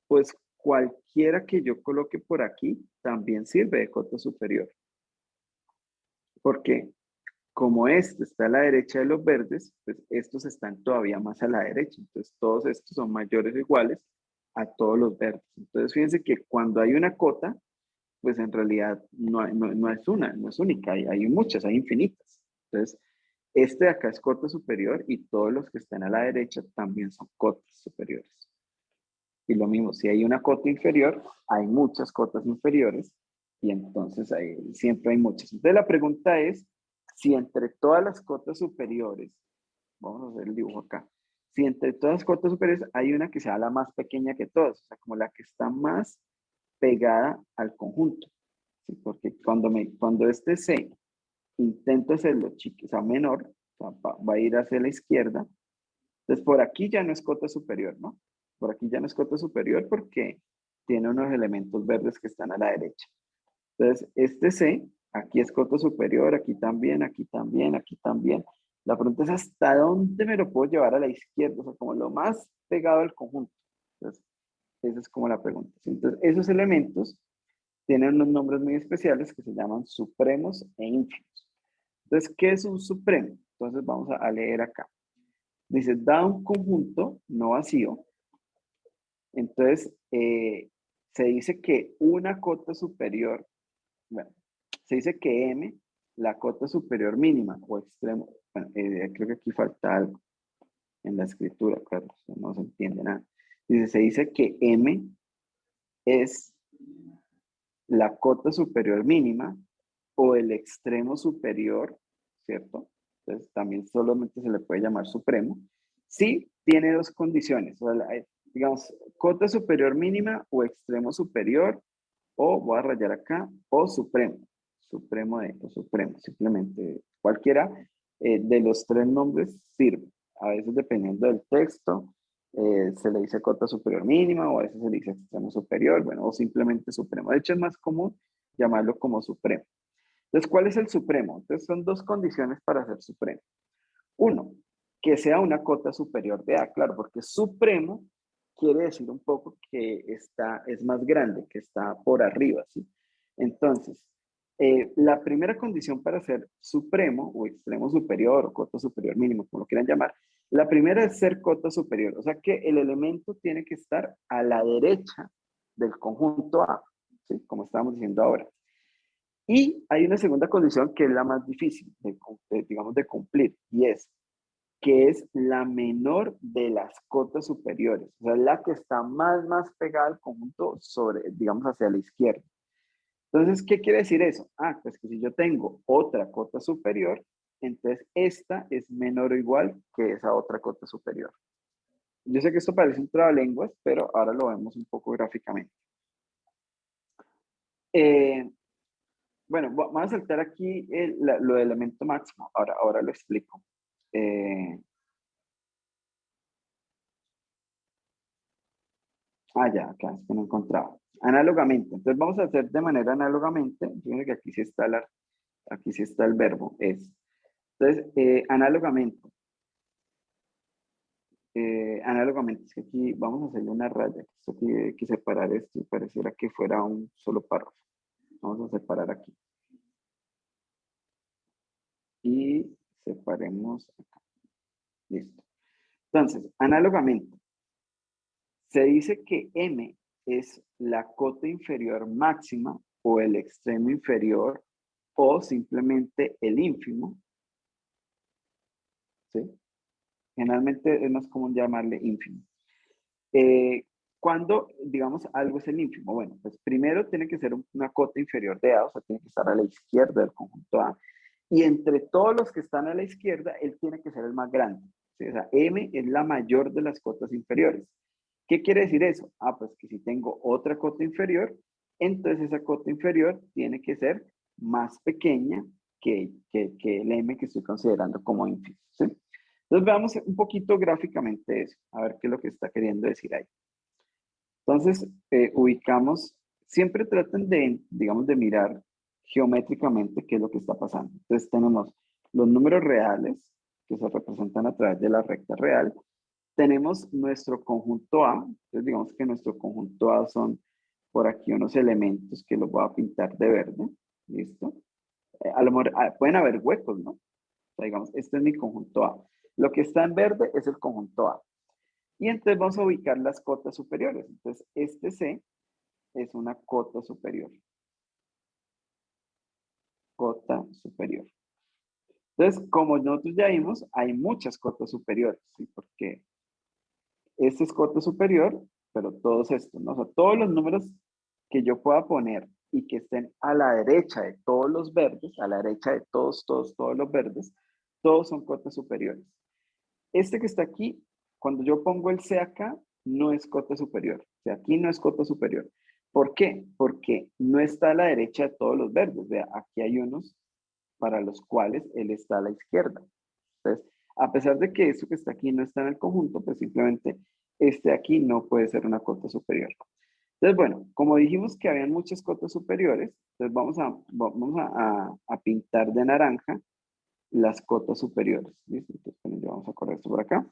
pues cualquiera que yo coloque por aquí también sirve de cota superior. Porque como este está a la derecha de los verdes, pues estos están todavía más a la derecha. Entonces todos estos son mayores o iguales a todos los verdes. Entonces fíjense que cuando hay una cota, pues en realidad no es una, no es única, hay muchas, hay infinitas. Entonces, este de acá es cota superior y todos los que están a la derecha también son cotas superiores. Y lo mismo, si hay una cota inferior, hay muchas cotas inferiores y entonces siempre hay muchas. Entonces la pregunta es, si entre todas las cotas superiores, vamos a hacer el dibujo acá, si entre todas las cotas superiores hay una que sea la más pequeña que todas, o sea, como la que está más pegada al conjunto. ¿Sí? Porque cuando este C intenta hacerlo chico, o sea, menor, o sea, va a ir hacia la izquierda, entonces por aquí ya no es cota superior, ¿no? Por aquí ya no es cota superior porque tiene unos elementos verdes que están a la derecha. Entonces, este C, aquí es cota superior, aquí también, aquí también, aquí también. La pregunta es hasta dónde me lo puedo llevar a la izquierda, o sea, como lo más pegado al conjunto. Entonces, esa es como la pregunta. Entonces, esos elementos tienen unos nombres muy especiales que se llaman supremos e ínfimos. Entonces, ¿qué es un supremo? Entonces, vamos a leer acá. Dice, da un conjunto no vacío. Entonces, se dice que una cota superior, bueno, se dice que M, la cota superior mínima o extremo, bueno, creo que aquí falta algo en la escritura, claro, no se entiende nada. Dice, se dice que M es la cota superior mínima o el extremo superior, ¿cierto? Entonces también solamente se le puede llamar supremo. Sí, tiene dos condiciones, o sea, digamos, cota superior mínima o extremo superior, o voy a rayar acá, o supremo, o supremo, simplemente cualquiera de los tres nombres sirve. A veces dependiendo del texto, se le dice cota superior mínima o a veces se le dice extremo superior, bueno, o simplemente supremo. De hecho, es más común llamarlo como supremo. Entonces, ¿cuál es el supremo? Entonces, son dos condiciones para ser supremo. Uno, que sea una cota superior de A, claro, porque supremo quiere decir un poco que es más grande, que está por arriba, ¿sí? Entonces, la primera condición para ser supremo o extremo superior o cota superior mínimo, como lo quieran llamar, la primera es ser cota superior, o sea que el elemento tiene que estar a la derecha del conjunto A, ¿sí? Como estábamos diciendo ahora. Y hay una segunda condición que es la más difícil, digamos, de cumplir, y es que es la menor de las cotas superiores, o sea, la que está más pegada al conjunto sobre, digamos, hacia la izquierda. Entonces, ¿qué quiere decir eso? Pues que si yo tengo otra cota superior, entonces esta es menor o igual que esa otra cota superior. Yo sé que esto parece un trabalenguas, pero ahora lo vemos un poco gráficamente. Bueno, vamos a saltar aquí lo de elemento máximo. Ahora lo explico. Ya, acá es que no encontraba. Análogamente. Entonces vamos a hacer de manera análogamente. Fíjense que aquí sí está el verbo, es. Entonces, análogamente. Análogamente, es que aquí vamos a hacerle una raya. Esto aquí hay que separar esto y pareciera que fuera un solo párrafo. Vamos a separar aquí. Y separemos acá. Listo. Entonces, análogamente, se dice que M es la cota inferior máxima o el extremo inferior o simplemente el ínfimo. ¿Sí? Generalmente es más común llamarle ínfimo. Cuando, digamos, algo es el ínfimo, bueno, pues primero tiene que ser una cota inferior de A, o sea, tiene que estar a la izquierda del conjunto A. Y entre todos los que están a la izquierda, él tiene que ser el más grande. ¿Sí? O sea, M es la mayor de las cotas inferiores. ¿Qué quiere decir eso? Ah, pues que si tengo otra cota inferior, entonces esa cota inferior tiene que ser más pequeña que el M que estoy considerando como ínfimo. ¿Sí? Entonces veamos un poquito gráficamente eso, a ver qué es lo que está queriendo decir ahí. Entonces, ubicamos, siempre traten de, digamos, de mirar geométricamente qué es lo que está pasando. Entonces tenemos los números reales que se representan a través de la recta real. Tenemos nuestro conjunto A. Entonces digamos que nuestro conjunto A son por aquí unos elementos que los voy a pintar de verde. ¿Listo? A lo mejor pueden haber huecos, ¿no? O sea, digamos, este es mi conjunto A. Lo que está en verde es el conjunto A. Y entonces vamos a ubicar las cotas superiores. Entonces, este C es una cota superior. Cota superior. Entonces, como nosotros ya vimos, hay muchas cotas superiores, ¿sí? Porque este es cota superior, pero todos estos, ¿no? O sea, todos los números que yo pueda poner y que estén a la derecha de todos los verdes, a la derecha de todos los verdes, todos son cotas superiores. Este que está aquí, cuando yo pongo el C acá, no es cota superior. O sea, aquí no es cota superior. ¿Por qué? Porque no está a la derecha de todos los verdes. Vea, aquí hay unos para los cuales él está a la izquierda. Entonces, a pesar de que eso que está aquí no está en el conjunto, pues simplemente este aquí no puede ser una cota superior. Entonces, bueno, como dijimos que habían muchas cotas superiores, entonces vamos a pintar de naranja las cotas superiores. ¿Listo? Entonces, bueno, ya vamos a correr esto por acá.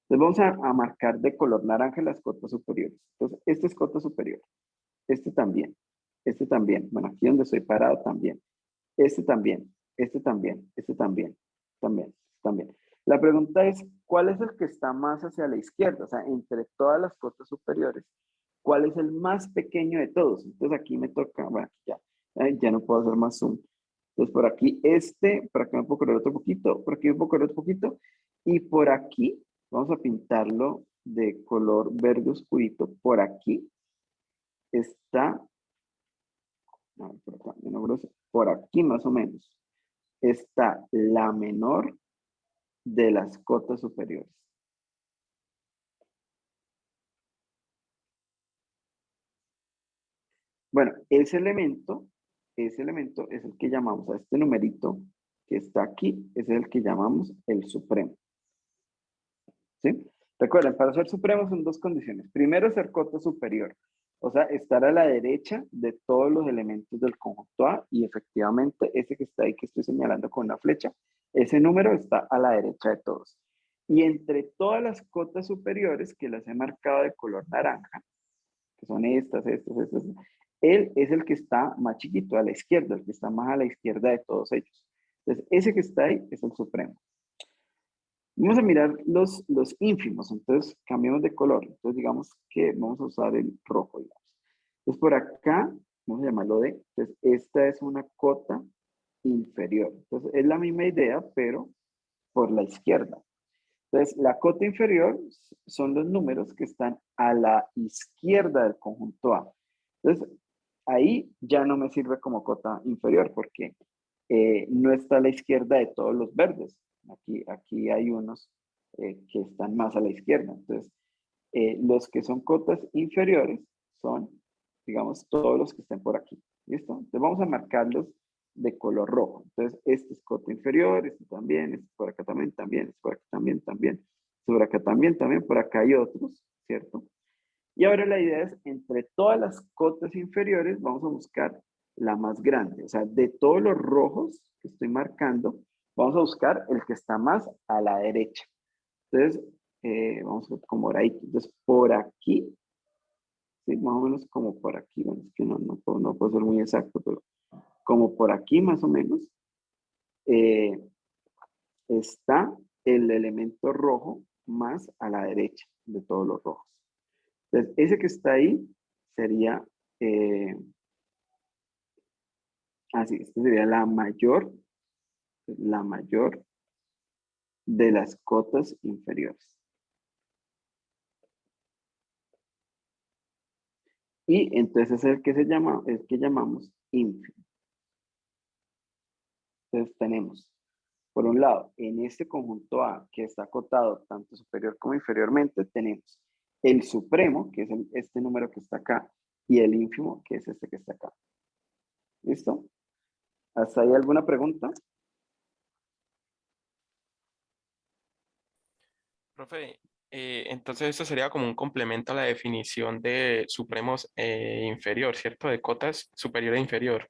Entonces vamos a marcar de color naranja las cotas superiores. Entonces, este es cota superior. Este también. Este también. Bueno, aquí donde estoy parado también. Este también. Este también. Este también. También. También. La pregunta es, ¿cuál es el que está más hacia la izquierda? O sea, entre todas las cotas superiores, ¿cuál es el más pequeño de todos? Entonces aquí me toca, bueno, ya no puedo hacer más zoom. Entonces por aquí por acá me puedo correr otro poquito, por aquí me puedo correr otro poquito, y por aquí, vamos a pintarlo de color verde oscurito, por aquí está, a ver, por acá, menos grueso, por aquí más o menos, está la menor de las cotas superiores. Bueno, ese elemento es el que llamamos a este numerito que está aquí, es el que llamamos el supremo. ¿Sí? Recuerden, para ser supremo son dos condiciones. Primero, ser cota superior, o sea, estar a la derecha de todos los elementos del conjunto A y efectivamente ese que está ahí que estoy señalando con una flecha, ese número está a la derecha de todos. Y entre todas las cotas superiores que las he marcado de color naranja, que son estas, él es el que está más chiquito a la izquierda, el que está más a la izquierda de todos ellos. Entonces, ese que está ahí es el supremo. Vamos a mirar los ínfimos, entonces cambiamos de color. Entonces digamos que vamos a usar el rojo, digamos. Entonces por acá, vamos a llamarlo D. Entonces esta es una cota inferior. Entonces es la misma idea, pero por la izquierda. Entonces la cota inferior son los números que están a la izquierda del conjunto A. Entonces ahí ya no me sirve como cota inferior porque no está a la izquierda de todos los verdes. Aquí hay unos que están más a la izquierda. Entonces, los que son cotas inferiores son, digamos, todos los que estén por aquí. ¿Listo? Entonces vamos a marcarlos de color rojo. Entonces, este es cota inferior, este también, este por acá también, este por acá también, este por acá también, por acá hay otros, ¿cierto? Y ahora la idea es, entre todas las cotas inferiores, vamos a buscar la más grande. O sea, de todos los rojos que estoy marcando, vamos a buscar el que está más a la derecha. Entonces, vamos a ver como por ahí. Entonces, por aquí, ¿sí? Más o menos como por aquí. Bueno, es que no puedo ser muy exacto, pero como por aquí más o menos, eh, está el elemento rojo más a la derecha de todos los rojos. Entonces, ese que está ahí sería, esta sería la mayor de las cotas inferiores. Y entonces es el que llamamos ínfimo. Entonces tenemos, por un lado, en este conjunto A, que está acotado tanto superior como inferiormente, tenemos el supremo, que es este número que está acá, y el ínfimo, que es este que está acá. ¿Listo? ¿Hasta ahí alguna pregunta? Profe, entonces esto sería como un complemento a la definición de supremos inferior, ¿cierto? De cotas superior e inferior.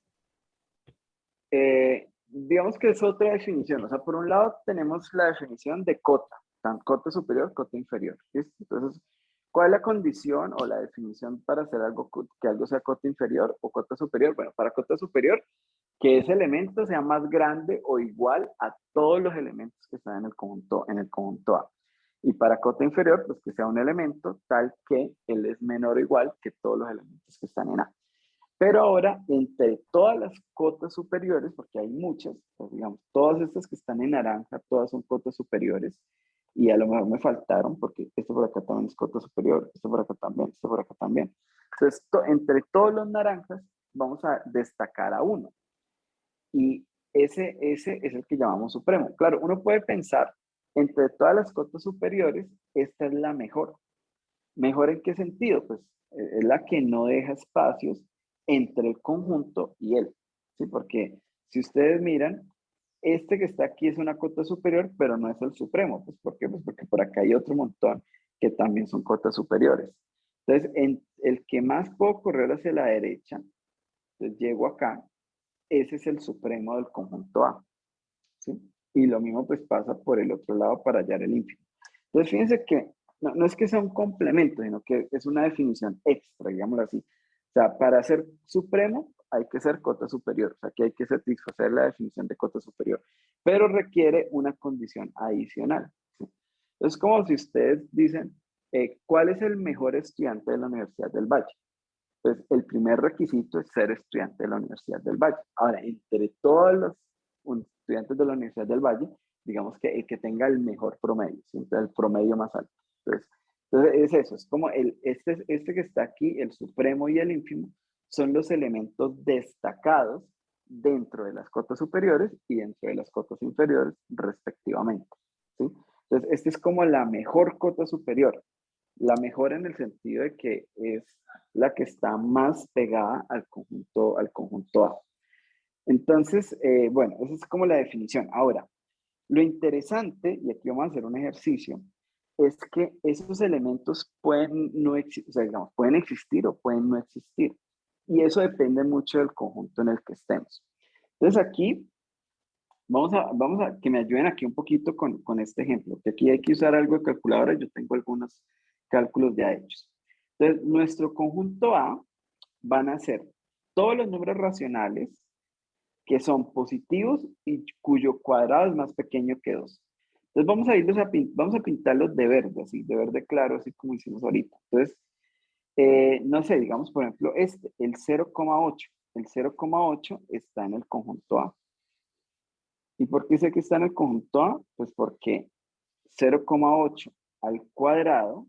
Digamos que es otra definición. O sea, por un lado tenemos la definición de cota, cota superior, cota inferior. ¿Listo? Entonces, ¿cuál es la condición o la definición para hacer algo que algo sea cota inferior o cota superior? Bueno, para cota superior, que ese elemento sea más grande o igual a todos los elementos que están en el conjunto A. Y para cota inferior, pues que sea un elemento tal que él es menor o igual que todos los elementos que están en A. Pero ahora, entre todas las cotas superiores, porque hay muchas, pues digamos, todas estas que están en naranja, todas son cotas superiores, y a lo mejor me faltaron, porque esto por acá también es cota superior, esto por acá también, esto por acá también. Entonces, entre todos los naranjas, vamos a destacar a uno. Y ese es el que llamamos supremo. Claro, uno puede pensar, entre todas las cotas superiores, esta es la mejor. ¿Mejor en qué sentido? Pues es la que no deja espacios entre el conjunto y él, ¿sí? Porque si ustedes miran, este que está aquí es una cota superior, pero no es el supremo. Pues, ¿por qué? Pues porque por acá hay otro montón que también son cotas superiores. Entonces, el que más puedo correr hacia la derecha, entonces llego acá, ese es el supremo del conjunto A, ¿sí? Y lo mismo pues pasa por el otro lado para hallar el ínfimo. Entonces, fíjense que no es que sea un complemento, sino que es una definición extra, digámoslo así. O sea, para ser supremo hay que ser cota superior, o sea, que hay que satisfacer la definición de cota superior, pero requiere una condición adicional, ¿sí? Es como si ustedes dicen, ¿cuál es el mejor estudiante de la Universidad del Valle? Pues el primer requisito es ser estudiante de la Universidad del Valle. Ahora, entre todos los estudiantes de la Universidad del Valle, digamos que el que tenga el mejor promedio, siempre el promedio más alto. Entonces es eso, es como este que está aquí, el supremo y el ínfimo, son los elementos destacados dentro de las cotas superiores y dentro de las cotas inferiores, respectivamente, ¿sí? Entonces, esta es como la mejor cota superior. La mejor en el sentido de que es la que está más pegada al conjunto A. Entonces, bueno, esa es como la definición. Ahora, lo interesante, y aquí vamos a hacer un ejercicio, es que esos elementos pueden no existir, o sea, digamos, pueden existir o pueden no existir. Y eso depende mucho del conjunto en el que estemos. Entonces aquí, vamos a que me ayuden aquí un poquito con este ejemplo, que aquí hay que usar algo de calculadora, yo tengo algunos cálculos ya hechos. Entonces, nuestro conjunto A van a ser todos los números racionales que son positivos y cuyo cuadrado es más pequeño que 2. Entonces vamos a pintarlos de verde, así, de verde claro, así como hicimos ahorita. Entonces, no sé, digamos por ejemplo el 0,8. El 0,8 está en el conjunto A. ¿Y por qué sé que está en el conjunto A? Pues porque 0,8 al cuadrado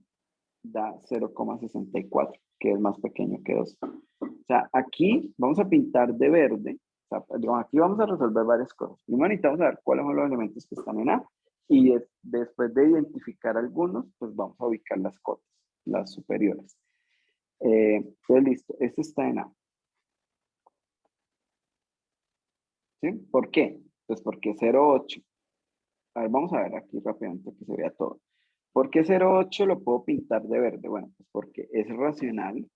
da 0,64, que es más pequeño que 2. O sea, aquí vamos a pintar de verde. O sea, aquí vamos a resolver varias cosas. Primero necesitamos saber cuáles son los elementos que están en A. Y después de identificar algunos, pues vamos a ubicar las cotas, las superiores. Entonces, listo. Este está en A. ¿Sí? ¿Por qué? Pues porque 0,8. A ver, vamos a ver aquí rápidamente que se vea todo. ¿Por qué 0,8 lo puedo pintar de verde? Bueno, pues porque es racional,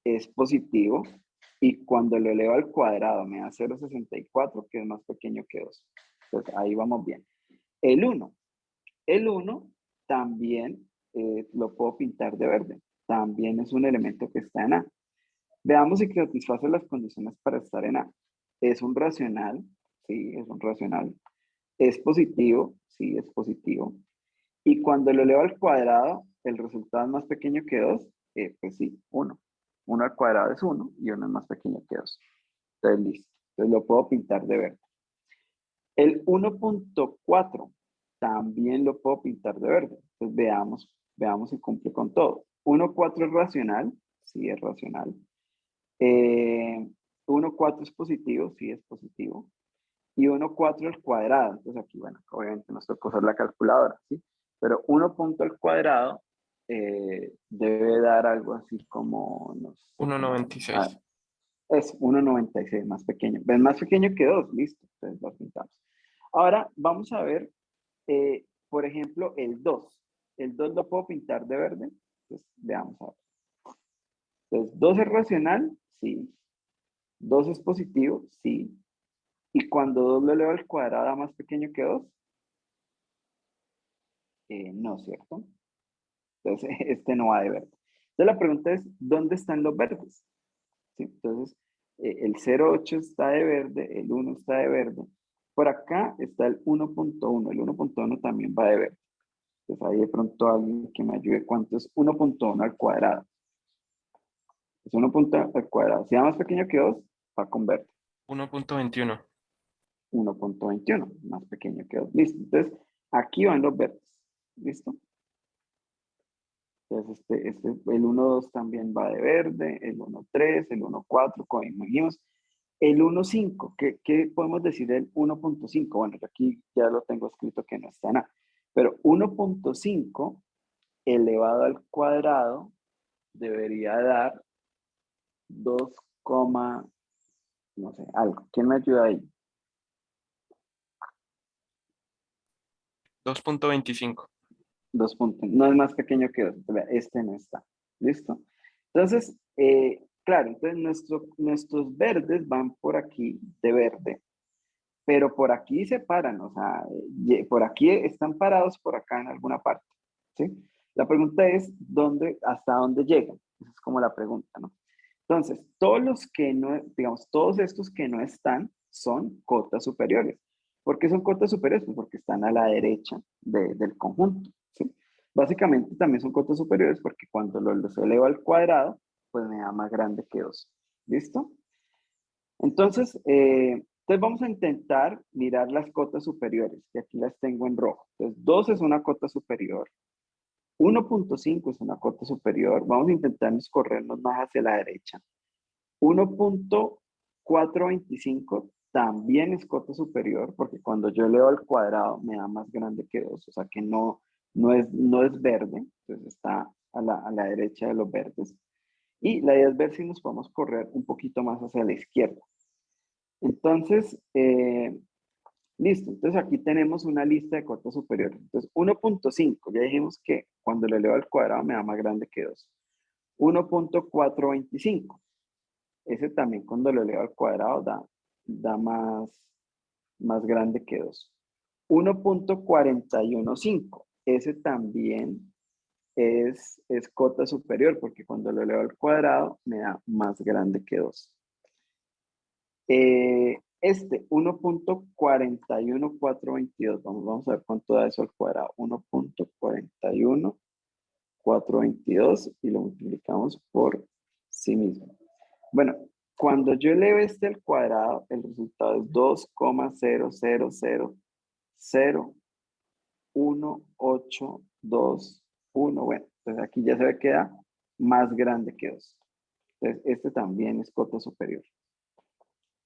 es positivo, y cuando lo elevo al cuadrado me da 0,64, que es más pequeño que 2. Entonces ahí vamos bien. El 1. El 1 también lo puedo pintar de verde. También es un elemento que está en A. Veamos si satisface las condiciones para estar en A. Es un racional, sí, es un racional. Es positivo, sí, es positivo. Y cuando lo elevo al cuadrado, el resultado es más pequeño que 2, pues sí, 1. 1 al cuadrado es 1 y 1 es más pequeño que 2. Entonces, listo. Entonces lo puedo pintar de verde. El 1,4 también lo puedo pintar de verde. Entonces veamos si cumple con todo. 1,4 es racional, sí es racional. 1,4 es positivo, sí es positivo. y 1,4 al cuadrado. Entonces aquí, bueno, obviamente nos tocó usar la calculadora, ¿sí? Pero 1 punto al cuadrado debe dar algo así como, no sé, como, 1,96. es 1,96, más pequeño. ¿Ves? Más pequeño que 2, listo. Entonces lo pintamos. Ahora vamos a ver, por ejemplo, el 2. ¿El 2 lo puedo pintar de verde? Entonces, veamos a ver. Entonces, 2 es racional, sí. 2 es positivo, sí. Y cuando 2 lo elevo al cuadrado da más pequeño que 2, no, ¿cierto? Entonces, este no va de verde. Entonces, la pregunta es, ¿dónde están los verdes? ¿Sí? Entonces, el 0,8 está de verde, el 1 está de verde. Por acá está el 1,1. El 1,1 también va de verde. Entonces, ahí de pronto alguien que me ayude. ¿Cuánto es 1,1 al cuadrado? Es 1 al cuadrado. Si da más pequeño que 2, va con verde. 1,21. 1,21, más pequeño que 2. Listo. Entonces, aquí van los verdes. ¿Listo? Entonces, el 1,2 también va de verde, el 1,3, el 1,4, como dijimos. El 1,5, ¿qué podemos decir del 1,5? Bueno, yo aquí ya lo tengo escrito que no está nada. Pero 1,5 elevado al cuadrado debería dar 2, no sé, algo. ¿Quién me ayuda ahí? 2,25. 2 puntos. No es más pequeño que 2. Este no está. ¿Listo? Entonces, claro, entonces nuestros verdes van por aquí de verde, pero por aquí se paran, o sea, por aquí están parados por acá en alguna parte. ¿Sí? La pregunta es, ¿hasta dónde llegan? Esa es como la pregunta, ¿no? Entonces, todos los que no, digamos, todos estos que no están son cotas superiores. ¿Por qué son cotas superiores? Pues porque están a la derecha del conjunto, ¿sí? Básicamente también son cotas superiores porque cuando los elevo al cuadrado, pues me da más grande que 2. ¿Listo? Entonces, vamos a intentar mirar las cotas superiores, que aquí las tengo en rojo. Entonces, 2 es una cota superior. 1,5 es una cota superior. Vamos a intentar corrernos más hacia la derecha. 1,425 también es cota superior, porque cuando yo leo al cuadrado me da más grande que 2, o sea que no es verde, entonces está a la derecha de los verdes. Y la idea es ver si nos podemos correr un poquito más hacia la izquierda. Entonces, listo. Entonces aquí tenemos una lista de cotas superiores. Entonces, 1,5, ya dijimos que cuando lo elevo al cuadrado me da más grande que 2. 1,425. Ese también cuando lo elevo al cuadrado da más grande que 2. 1,415. Ese también es cota superior porque cuando lo elevo al cuadrado me da más grande que 2. 1,41422. Vamos a ver cuánto da eso al cuadrado. 1,41422 y lo multiplicamos por sí mismo. Bueno, cuando yo elevo este al cuadrado, el resultado es 2,000018221. Bueno, entonces aquí ya se ve que da más grande que 2. Entonces, este también es cota superior.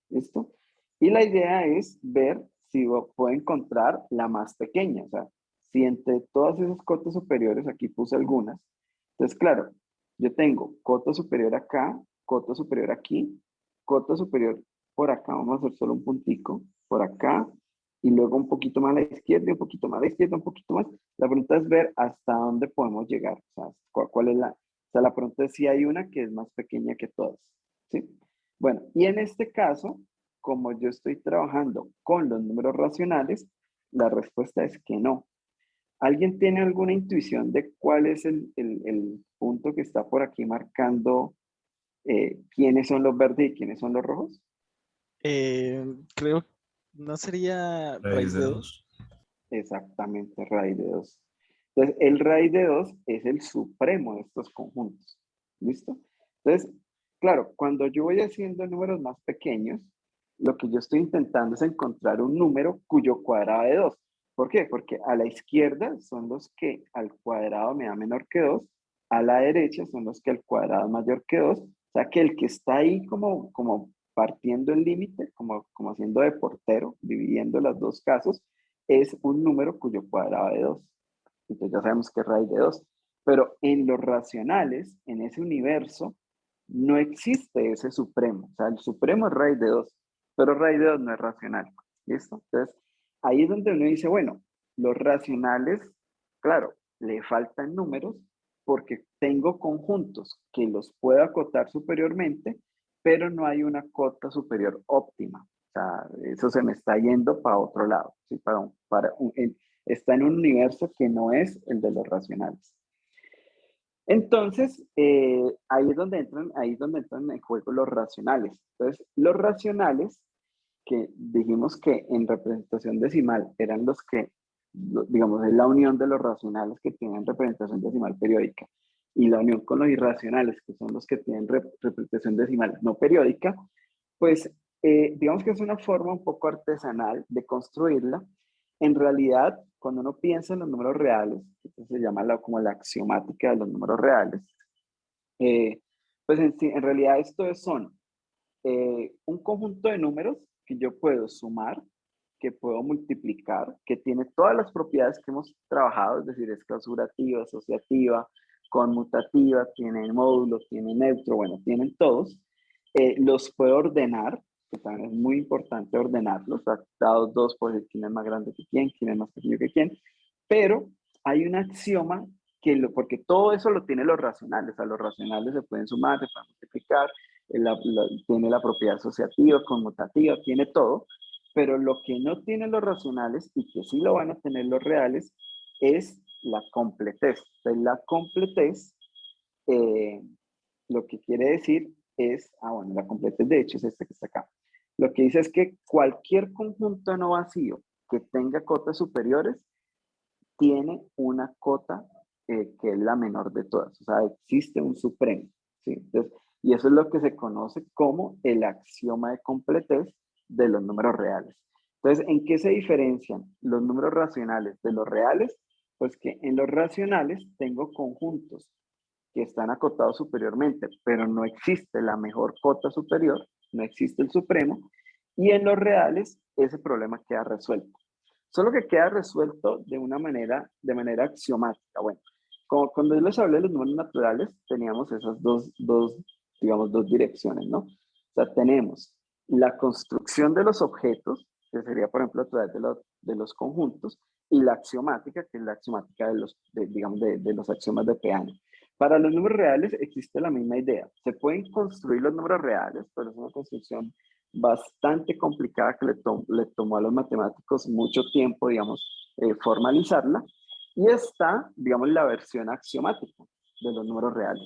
¿Listo? Y la idea es ver si puedo encontrar la más pequeña. O sea, si entre todas esas cotas superiores, aquí puse algunas. Entonces, claro, yo tengo cota superior acá, cota superior aquí, cota superior por acá. Vamos a hacer solo un puntico por acá. Y luego un poquito más a la izquierda, un poquito más a la izquierda, un poquito más. La pregunta es ver hasta dónde podemos llegar. O sea, cuál es o sea, la pregunta es si hay una que es más pequeña que todas. ¿Sí? Bueno, y en este caso, como yo estoy trabajando con los números racionales, la respuesta es que no. ¿Alguien tiene alguna intuición de cuál es el punto que está por aquí marcando quiénes son los verdes y quiénes son los rojos? Creo, ¿no sería Raíz de 2? 2. Exactamente, raíz de 2. Entonces, el raíz de 2 es el supremo de estos conjuntos. ¿Listo? Entonces, claro, cuando yo voy haciendo números más pequeños, lo que yo estoy intentando es encontrar un número cuyo cuadrado de 2. ¿Por qué? Porque a la izquierda son los que al cuadrado me da menor que 2, a la derecha son los que al cuadrado es mayor que 2. O sea que el que está ahí como partiendo el límite, como haciendo de portero, dividiendo los dos casos, es un número cuyo cuadrado de 2. Entonces ya sabemos que es raíz de 2. Pero en los racionales, en ese universo, no existe ese supremo. O sea, el supremo es raíz de 2, pero raíz de 2 no es racional. ¿Listo? Entonces, ahí es donde uno dice, bueno, los racionales, claro, le faltan números porque tengo conjuntos que los puedo acotar superiormente, pero no hay una cota superior óptima. O sea, eso se me está yendo para otro lado. ¿Sí? Está en un universo que no es el de los racionales. Entonces, ahí es donde entran en juego los racionales. Entonces, los racionales, que dijimos que en representación decimal eran los que, digamos, es la unión de los racionales que tienen representación decimal periódica y la unión con los irracionales, que son los que tienen representación decimal no periódica, pues digamos que es una forma un poco artesanal de construirla. En realidad, cuando uno piensa en los números reales, que se llama como la axiomática de los números reales, pues en realidad son un conjunto de números que yo puedo sumar, que puedo multiplicar, que tiene todas las propiedades que hemos trabajado, es decir, es clausurativa, asociativa, conmutativa, tiene módulo, tiene neutro, bueno, tienen todos. Los puedo ordenar, que también es muy importante ordenarlos, dados 2 por decir quién es más grande que quién es más pequeño que quién, pero hay un axioma porque todo eso lo tienen los racionales, a los racionales se pueden sumar, se pueden multiplicar, tiene la propiedad asociativa, conmutativa, tiene todo, pero lo que no tienen los racionales y que sí lo van a tener los reales es la completez. Entonces, la completez, lo que quiere decir es, bueno, la completez de hecho es este que está acá. Lo que dice es que cualquier conjunto no vacío que tenga cotas superiores tiene una cota que es la menor de todas. O sea, existe un supremo. ¿Sí? Entonces, y eso es lo que se conoce como el axioma de completez de los números reales. Entonces, ¿en qué se diferencian los números racionales de los reales? Pues que en los racionales tengo conjuntos que están acotados superiormente, pero no existe la mejor cota superior, no existe el supremo, y en los reales ese problema queda resuelto. Solo que queda resuelto de manera axiomática. Bueno, como cuando yo les hablé de los números naturales, teníamos esas digamos, dos direcciones, ¿no? O sea, tenemos la construcción de los objetos, que sería, por ejemplo, a través de los conjuntos, y la axiomática, que es la axiomática de los axiomas de Peano. Para los números reales existe la misma idea. Se pueden construir los números reales, pero es una construcción bastante complicada que le tomó a los matemáticos mucho tiempo, digamos, formalizarla. Y está, digamos, la versión axiomática de los números reales.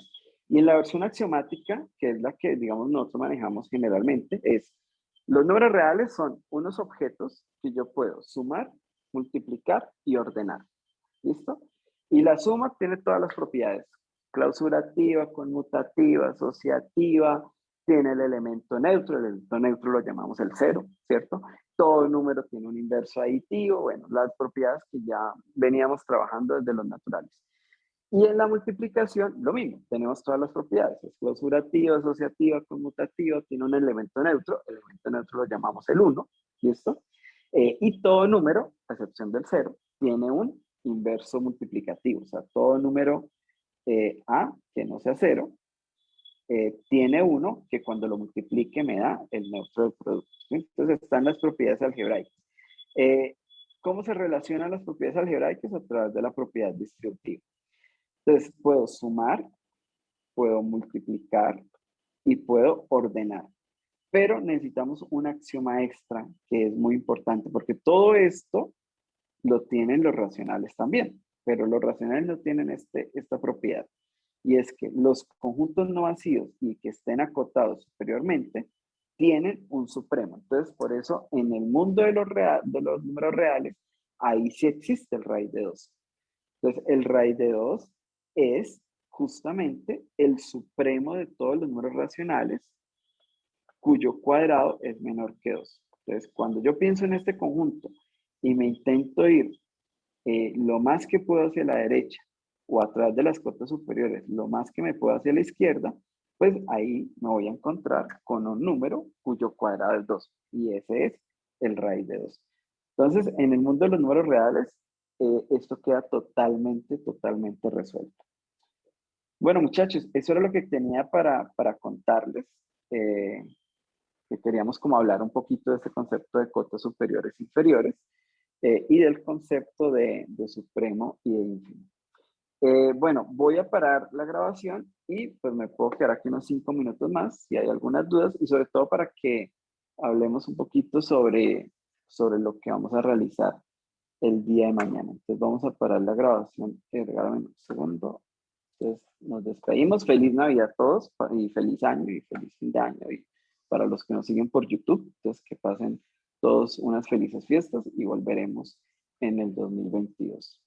Y en la versión axiomática, que es la que, digamos, nosotros manejamos generalmente, los números reales son unos objetos que yo puedo sumar, multiplicar y ordenar. ¿Listo? Y la suma tiene todas las propiedades. Clausurativa, conmutativa, asociativa, tiene el elemento neutro lo llamamos el cero, ¿cierto? Todo número tiene un inverso aditivo, bueno, las propiedades que ya veníamos trabajando desde los naturales. Y en la multiplicación, lo mismo, tenemos todas las propiedades, es clausurativa, asociativa, conmutativa, tiene un elemento neutro lo llamamos el 1, ¿listo? Y todo número, a excepción del 0, tiene un inverso multiplicativo, o sea, todo número A, que no sea 0, tiene 1 que cuando lo multiplique me da el neutro del producto. ¿Sí? Entonces están las propiedades algebraicas. ¿Cómo se relacionan las propiedades algebraicas? A través de la propiedad distributiva. Entonces puedo sumar, puedo multiplicar y puedo ordenar. Pero necesitamos un axioma extra que es muy importante porque todo esto lo tienen los racionales también, pero los racionales no tienen esta propiedad. Y es que los conjuntos no vacíos y que estén acotados superiormente tienen un supremo. Entonces, por eso, en el mundo de los números reales, ahí sí existe el raíz de 2. Entonces, el raíz de 2 es justamente el supremo de todos los números racionales cuyo cuadrado es menor que 2. Entonces, cuando yo pienso en este conjunto y me intento ir lo más que puedo hacia la derecha o a través de las cotas superiores, lo más que me puedo hacia la izquierda, pues ahí me voy a encontrar con un número cuyo cuadrado es 2 y ese es el raíz de 2. Entonces, en el mundo de los números reales, esto queda totalmente resuelto. Bueno, muchachos, eso era lo que tenía para contarles. Que queríamos como hablar un poquito de ese concepto de cotas superiores e inferiores y del concepto de supremo y de ínfimo. Bueno, voy a parar la grabación y pues me puedo quedar aquí unos 5 minutos más si hay algunas dudas y sobre todo para que hablemos un poquito sobre lo que vamos a realizar el día de mañana. Entonces vamos a parar la grabación. Regálame un segundo. Entonces nos despedimos. Feliz Navidad a todos y feliz año y feliz fin de año. Y para los que nos siguen por YouTube, entonces que pasen todos unas felices fiestas y volveremos en el 2022.